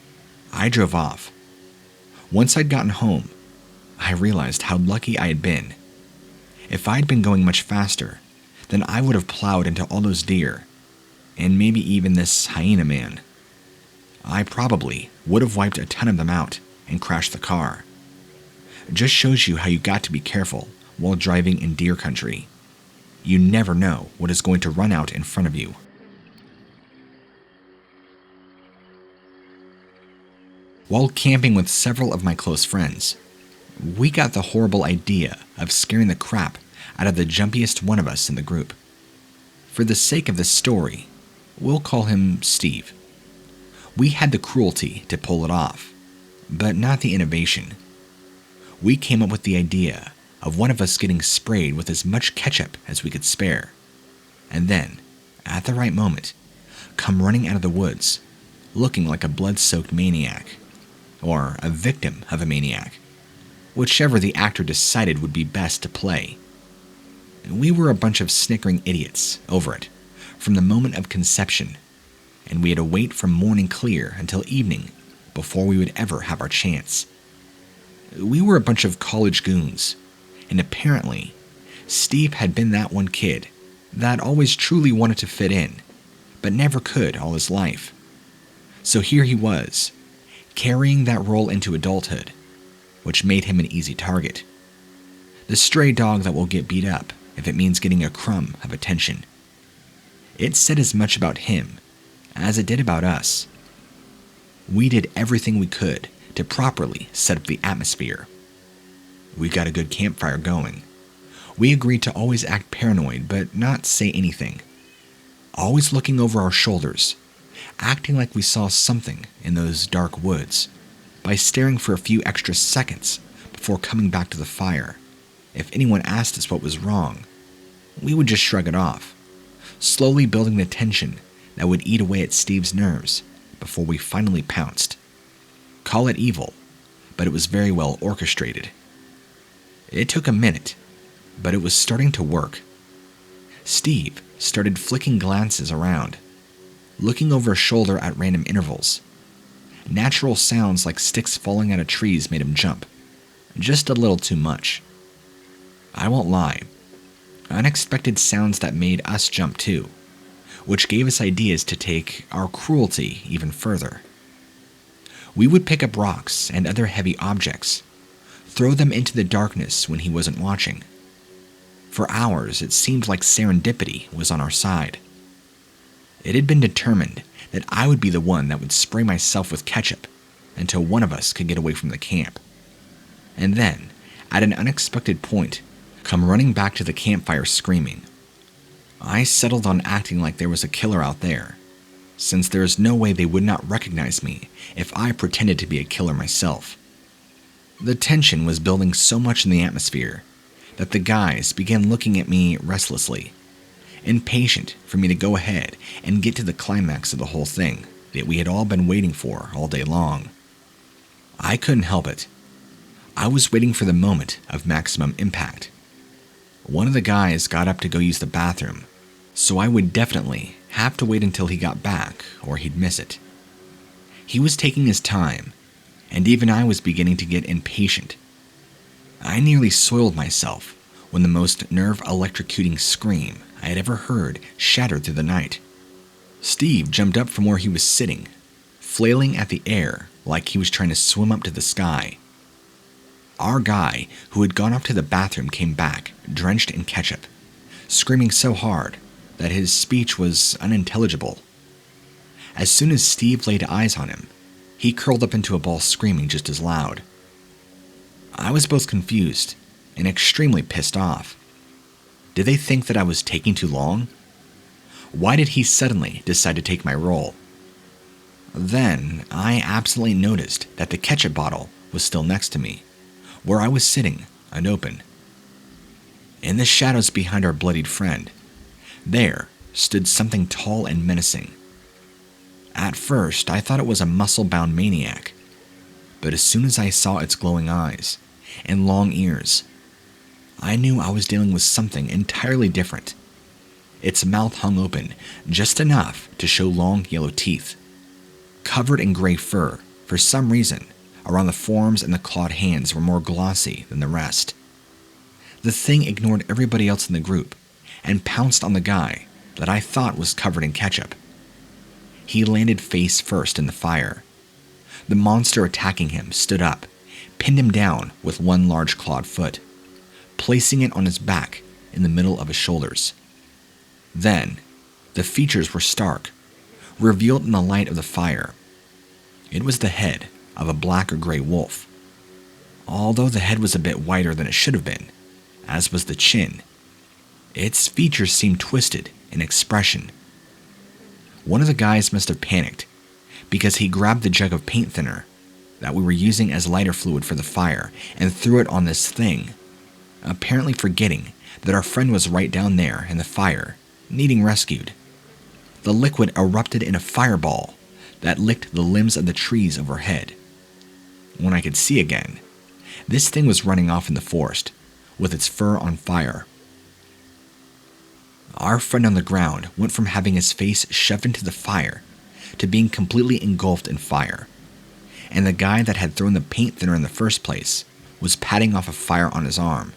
I drove off. Once I'd gotten home, I realized how lucky I had been. If I'd been going much faster, then I would have plowed into all those deer, and maybe even this hyena man. I probably would have wiped a ton of them out and crashed the car. It just shows you how you got to be careful while driving in deer country. You never know what is going to run out in front of you. While camping with several of my close friends, we got the horrible idea of scaring the crap out of the jumpiest one of us in the group. For the sake of this story, we'll call him Steve. We had the cruelty to pull it off, but not the innovation. We came up with the idea of one of us getting sprayed with as much ketchup as we could spare, and then, at the right moment, come running out of the woods, looking like a blood-soaked maniac, or a victim of a maniac, whichever the actor decided would be best to play. We were a bunch of snickering idiots over it, from the moment of conception, and we had to wait from morning clear until evening before we would ever have our chance. We were a bunch of college goons, and apparently, Steve had been that one kid that always truly wanted to fit in, but never could all his life. So here he was, carrying that role into adulthood, which made him an easy target. The stray dog that will get beat up if it means getting a crumb of attention. It said as much about him as it did about us. We did everything we could to properly set up the atmosphere. We got a good campfire going. We agreed to always act paranoid but not say anything. Always looking over our shoulders, acting like we saw something in those dark woods, by staring for a few extra seconds before coming back to the fire. If anyone asked us what was wrong, we would just shrug it off, slowly building the tension that would eat away at Steve's nerves before we finally pounced. Call it evil, but it was very well orchestrated. It took a minute, but it was starting to work. Steve started flicking glances around, looking over his shoulder at random intervals. Natural sounds like sticks falling out of trees made him jump, just a little too much. I won't lie, unexpected sounds that made us jump too, which gave us ideas to take our cruelty even further. We would pick up rocks and other heavy objects, throw them into the darkness when he wasn't watching. For hours, it seemed like serendipity was on our side. It had been determined that I would be the one that would spray myself with ketchup until one of us could get away from the camp. And then, at an unexpected point, come running back to the campfire screaming. I settled on acting like there was a killer out there, since there is no way they would not recognize me if I pretended to be a killer myself. The tension was building so much in the atmosphere that the guys began looking at me restlessly, impatient for me to go ahead and get to the climax of the whole thing that we had all been waiting for all day long. I couldn't help it. I was waiting for the moment of maximum impact. One of the guys got up to go use the bathroom, so I would definitely have to wait until he got back or he'd miss it. He was taking his time, and even I was beginning to get impatient. I nearly soiled myself when the most nerve-electrocuting scream I had ever heard shattered through the night. Steve jumped up from where he was sitting, flailing at the air like he was trying to swim up to the sky. Our guy, who had gone up to the bathroom, came back, drenched in ketchup, screaming so hard that his speech was unintelligible. As soon as Steve laid eyes on him, he curled up into a ball screaming just as loud. I was both confused and extremely pissed off. Did they think that I was taking too long? Why did he suddenly decide to take my role? Then I absolutely noticed that the ketchup bottle was still next to me, where I was sitting, unopened. In the shadows behind our bloodied friend, there stood something tall and menacing. At first, I thought it was a muscle-bound maniac, but as soon as I saw its glowing eyes and long ears, I knew I was dealing with something entirely different. Its mouth hung open just enough to show long yellow teeth. Covered in gray fur, for some reason, around the forearms and the clawed hands were more glossy than the rest. The thing ignored everybody else in the group and pounced on the guy that I thought was covered in ketchup. He landed face first in the fire. The monster attacking him stood up, pinned him down with one large clawed foot, placing it on his back in the middle of his shoulders. Then, the features were stark, revealed in the light of the fire. It was the head of a black or gray wolf. Although the head was a bit wider than it should have been, as was the chin, its features seemed twisted in expression. One of the guys must have panicked, because he grabbed the jug of paint thinner that we were using as lighter fluid for the fire and threw it on this thing, apparently forgetting that our friend was right down there in the fire, needing rescued. The liquid erupted in a fireball that licked the limbs of the trees overhead. When I could see again, this thing was running off in the forest, with its fur on fire. Our friend on the ground went from having his face shoved into the fire to being completely engulfed in fire, and the guy that had thrown the paint thinner in the first place was patting off a fire on his arm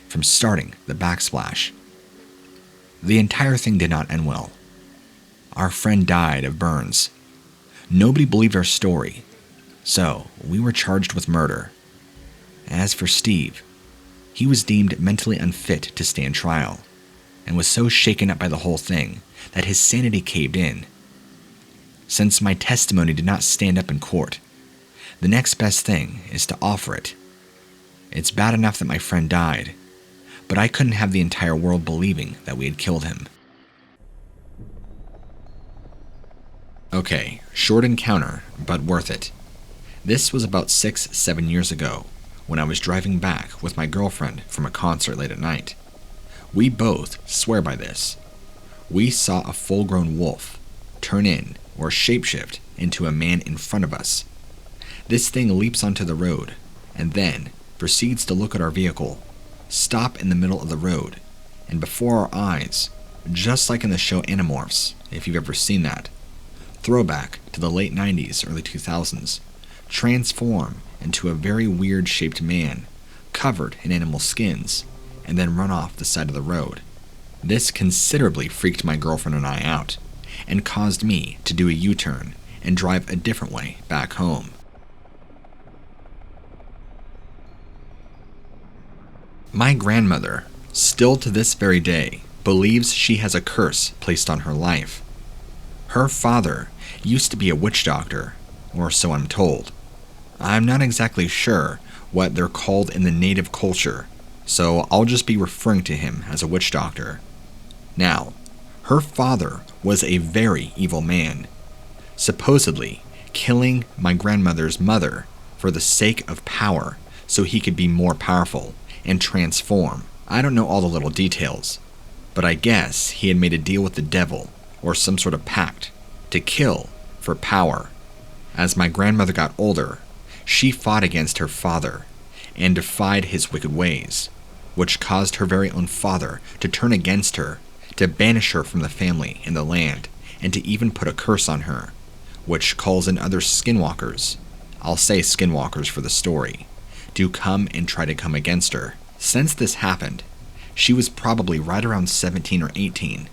from starting the backsplash. The entire thing did not end well. Our friend died of burns. Nobody believed our story, so we were charged with murder. As for Steve, he was deemed mentally unfit to stand trial, and was so shaken up by the whole thing that his sanity caved in. Since my testimony did not stand up in court, the next best thing is to offer it. It's bad enough that my friend died, but I couldn't have the entire world believing that we had killed him. Okay, short encounter, but worth it. This was about 6-7 years ago, when I was driving back with my girlfriend from a concert late at night. We both swear by this. We saw a full-grown wolf turn in or shapeshift into a man in front of us. This thing leaps onto the road, and then proceeds to look at our vehicle, stop in the middle of the road, and before our eyes, just like in the show Animorphs, if you've ever seen that, throwback to the late 90s, early 2000s, transform into a very weird-shaped man, covered in animal skins, and then run off the side of the road. This considerably freaked my girlfriend and I out, and caused me to do a U-turn and drive a different way back home. My grandmother, still to this very day, believes she has a curse placed on her life. Her father used to be a witch doctor, or so I'm told. I'm not exactly sure what they're called in the native culture, so I'll just be referring to him as a witch doctor. Now, her father was a very evil man, supposedly killing my grandmother's mother for the sake of power so he could be more powerful and transform. I don't know all the little details, but I guess he had made a deal with the devil or some sort of pact to kill for power. As my grandmother got older, she fought against her father and defied his wicked ways, which caused her very own father to turn against her, to banish her from the family and the land, and to even put a curse on her, which calls in other skinwalkers, I'll say skinwalkers for the story, to come and try to come against her. Since this happened, she was probably right around 17 or 18.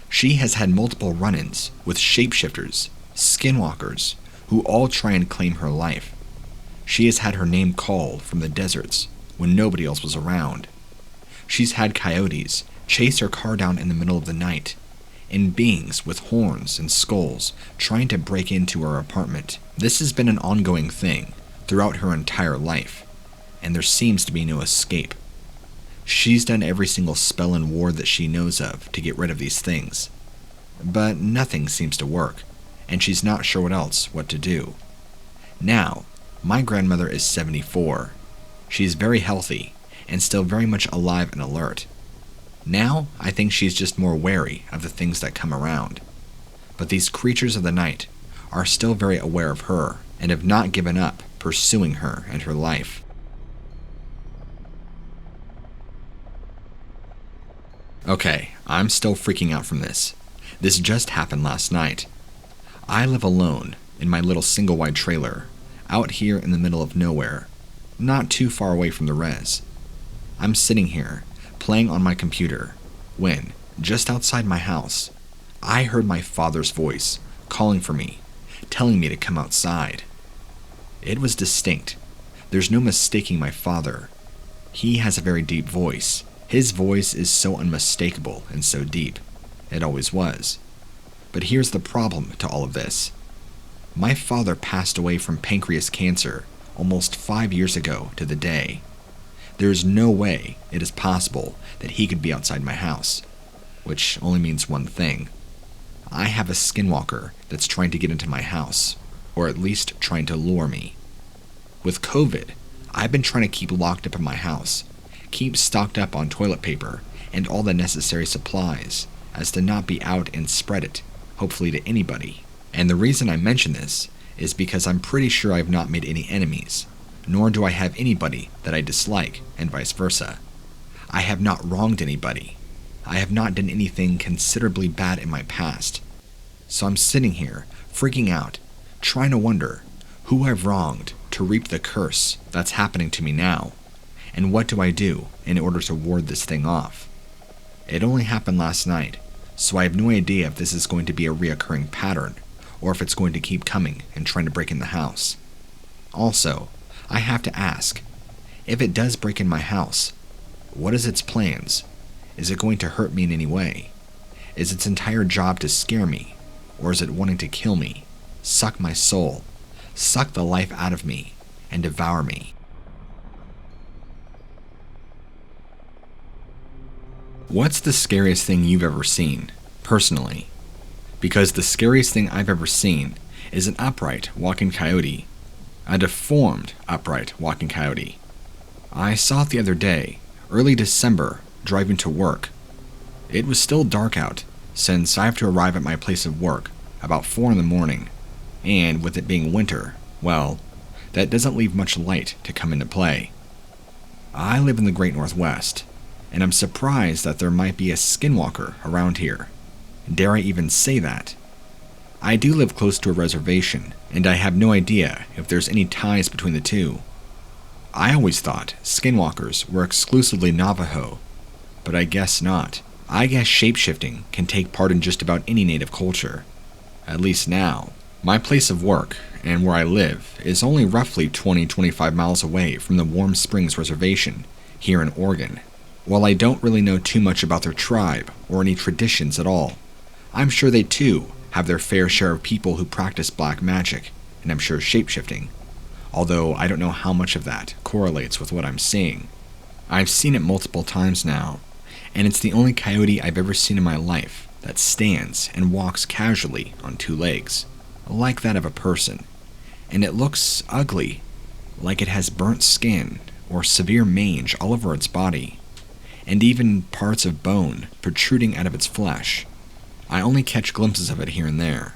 She has had multiple run-ins with shapeshifters, skinwalkers, who all try and claim her life. She has had her name called from the deserts when nobody else was around. She's had coyotes chase her car down in the middle of the night, and beings with horns and skulls trying to break into her apartment. This has been an ongoing thing throughout her entire life, and there seems to be no escape. She's done every single spell and ward that she knows of to get rid of these things, but nothing seems to work, and she's not sure what to do. Now, my grandmother is 74. She's very healthy and still very much alive and alert. Now, I think she's just more wary of the things that come around. But these creatures of the night are still very aware of her and have not given up pursuing her and her life. Okay, I'm still freaking out from this. This just happened last night. I live alone in my little single-wide trailer, out here in the middle of nowhere, not too far away from the res. I'm sitting here, playing on my computer, when, just outside my house, I heard my father's voice calling for me, telling me to come outside. It was distinct. There's no mistaking my father. He has a very deep voice. His voice is so unmistakable and so deep. It always was. But here's the problem to all of this. My father passed away from pancreas cancer almost 5 years ago to the day. There's no way it is possible that he could be outside my house, which only means one thing. I have a skinwalker that's trying to get into my house, or at least trying to lure me. With COVID, I've been trying to keep locked up in my house, keep stocked up on toilet paper and all the necessary supplies, as to not be out and spread it, hopefully to anybody. And the reason I mention this is because I'm pretty sure I've not made any enemies, nor do I have anybody that I dislike, and vice versa. I have not wronged anybody. I have not done anything considerably bad in my past. So I'm sitting here, freaking out, trying to wonder who I've wronged to reap the curse that's happening to me now, and what do I do in order to ward this thing off. It only happened last night, so I have no idea if this is going to be a reoccurring pattern, or if it's going to keep coming and trying to break in the house. Also, I have to ask, if it does break in my house, what is its plans? Is it going to hurt me in any way? Is its entire job to scare me, or is it wanting to kill me, suck my soul, suck the life out of me, and devour me? What's the scariest thing you've ever seen, personally? Because the scariest thing I've ever seen is an upright walking coyote, a deformed upright walking coyote. I saw it the other day, early December, driving to work. It was still dark out, since I have to arrive at my place of work about 4 in the morning, and with it being winter, well, that doesn't leave much light to come into play. I live in the Great Northwest, and I'm surprised that there might be a skinwalker around here. Dare I even say that? I do live close to a reservation, and I have no idea if there's any ties between the two. I always thought skinwalkers were exclusively Navajo, but I guess not. I guess shapeshifting can take part in just about any native culture, At least now. My place of work, and where I live, is only roughly 20-25 miles away from the Warm Springs Reservation, here in Oregon. While I don't really know too much about their tribe, or any traditions at all, I'm sure they too have their fair share of people who practice black magic, and I'm sure shapeshifting, although I don't know how much of that correlates with what I'm seeing. I've seen it multiple times now, and it's the only coyote I've ever seen in my life that stands and walks casually on two legs, like that of a person, and it looks ugly, like it has burnt skin or severe mange all over its body, and even parts of bone protruding out of its flesh. I only catch glimpses of it here and there,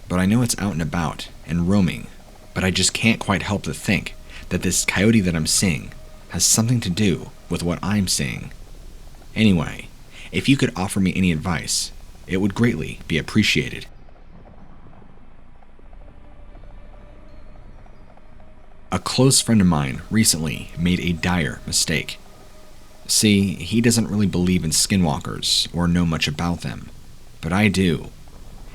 but I know it's out and about and roaming, but I just can't quite help to think that this coyote that I'm seeing has something to do with what I'm seeing. Anyway, if you could offer me any advice, it would greatly be appreciated. A close friend of mine recently made a dire mistake. See, he doesn't really believe in skinwalkers or know much about them, but I do.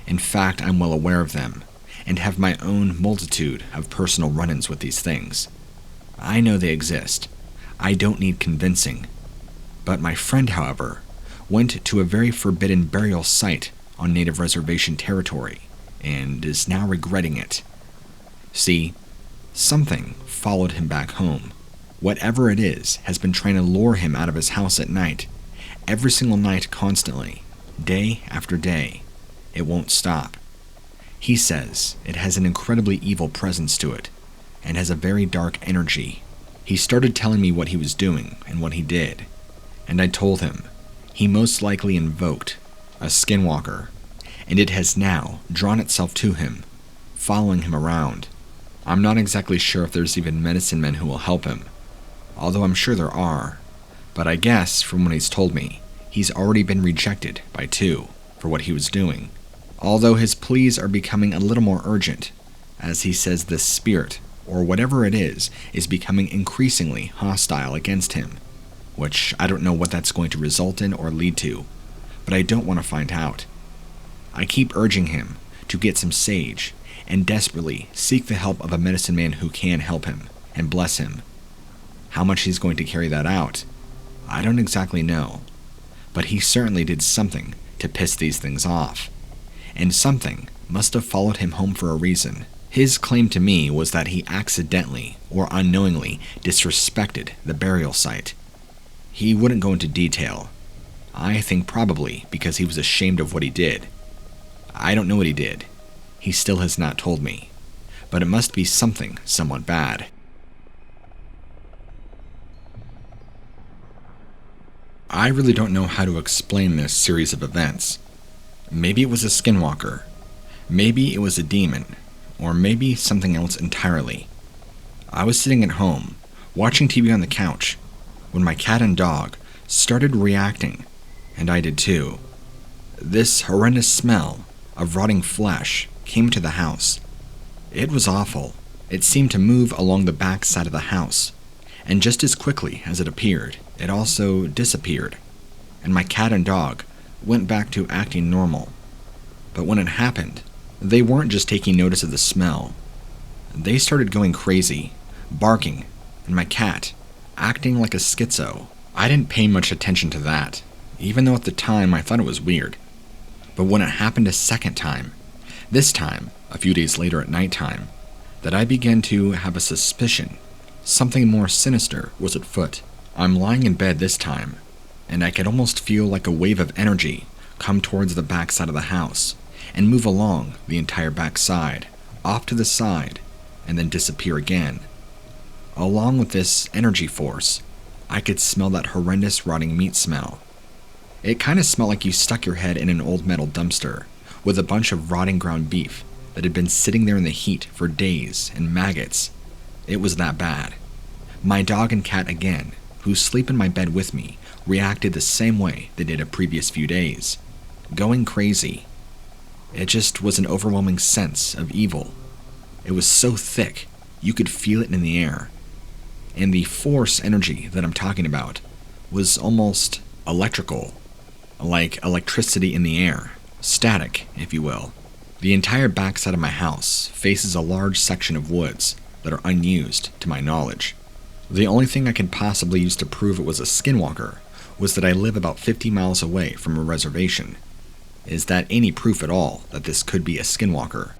In fact, I'm well aware of them, and have my own multitude of personal run-ins with these things. I know they exist. I don't need convincing. But my friend, however, went to a very forbidden burial site on native reservation territory, and is now regretting it. See, something followed him back home. Whatever it is has been trying to lure him out of his house at night, every single night constantly, day after day. It won't stop. He says it has an incredibly evil presence to it, and has a very dark energy. He started telling me what he was doing and what he did, and I told him he most likely invoked a skinwalker, and it has now drawn itself to him, following him around. I'm not exactly sure if there's even medicine men who will help him, although I'm sure there are, but I guess from what he's told me, he's already been rejected by two for what he was doing, although his pleas are becoming a little more urgent, as he says this spirit, or whatever it is becoming increasingly hostile against him, which I don't know what that's going to result in or lead to, but I don't want to find out. I keep urging him to get some sage, and desperately seek the help of a medicine man who can help him and bless him. How much he's going to carry that out, I don't exactly know, but he certainly did something to piss these things off, and something must have followed him home for a reason. His claim to me was that he accidentally or unknowingly disrespected the burial site. He wouldn't go into detail. I think probably because he was ashamed of what he did. I don't know what he did. He still has not told me, but it must be something somewhat bad. I really don't know how to explain this series of events. Maybe it was a skinwalker, maybe it was a demon, or maybe something else entirely. I was sitting at home, watching TV on the couch, when my cat and dog started reacting, and I did too. This horrendous smell of rotting flesh came to the house. It was awful. It seemed to move along the back side of the house, and just as quickly as it appeared, it also disappeared, and my cat and dog went back to acting normal. But when it happened, they weren't just taking notice of the smell. They started going crazy, barking, and my cat acting like a schizo. I didn't pay much attention to that, even though at the time I thought it was weird. But when it happened a second time, this time, a few days later at nighttime, that I began to have a suspicion something more sinister was afoot. I'm lying in bed this time, and I could almost feel like a wave of energy come towards the back side of the house and move along the entire back side, off to the side, and then disappear again. Along with this energy force, I could smell that horrendous rotting meat smell. It kind of smelled like you stuck your head in an old metal dumpster with a bunch of rotting ground beef that had been sitting there in the heat for days and maggots. It was that bad. My dog and cat again, who sleep in my bed with me, reacted the same way they did a previous few days, going crazy. It just was an overwhelming sense of evil. It was so thick, you could feel it in the air. And the force energy that I'm talking about was almost electrical, like electricity in the air, static, if you will. The entire backside of my house faces a large section of woods that are unused to my knowledge. The only thing I could possibly use to prove it was a skinwalker was that I live about 50 miles away from a reservation. Is that any proof at all that this could be a skinwalker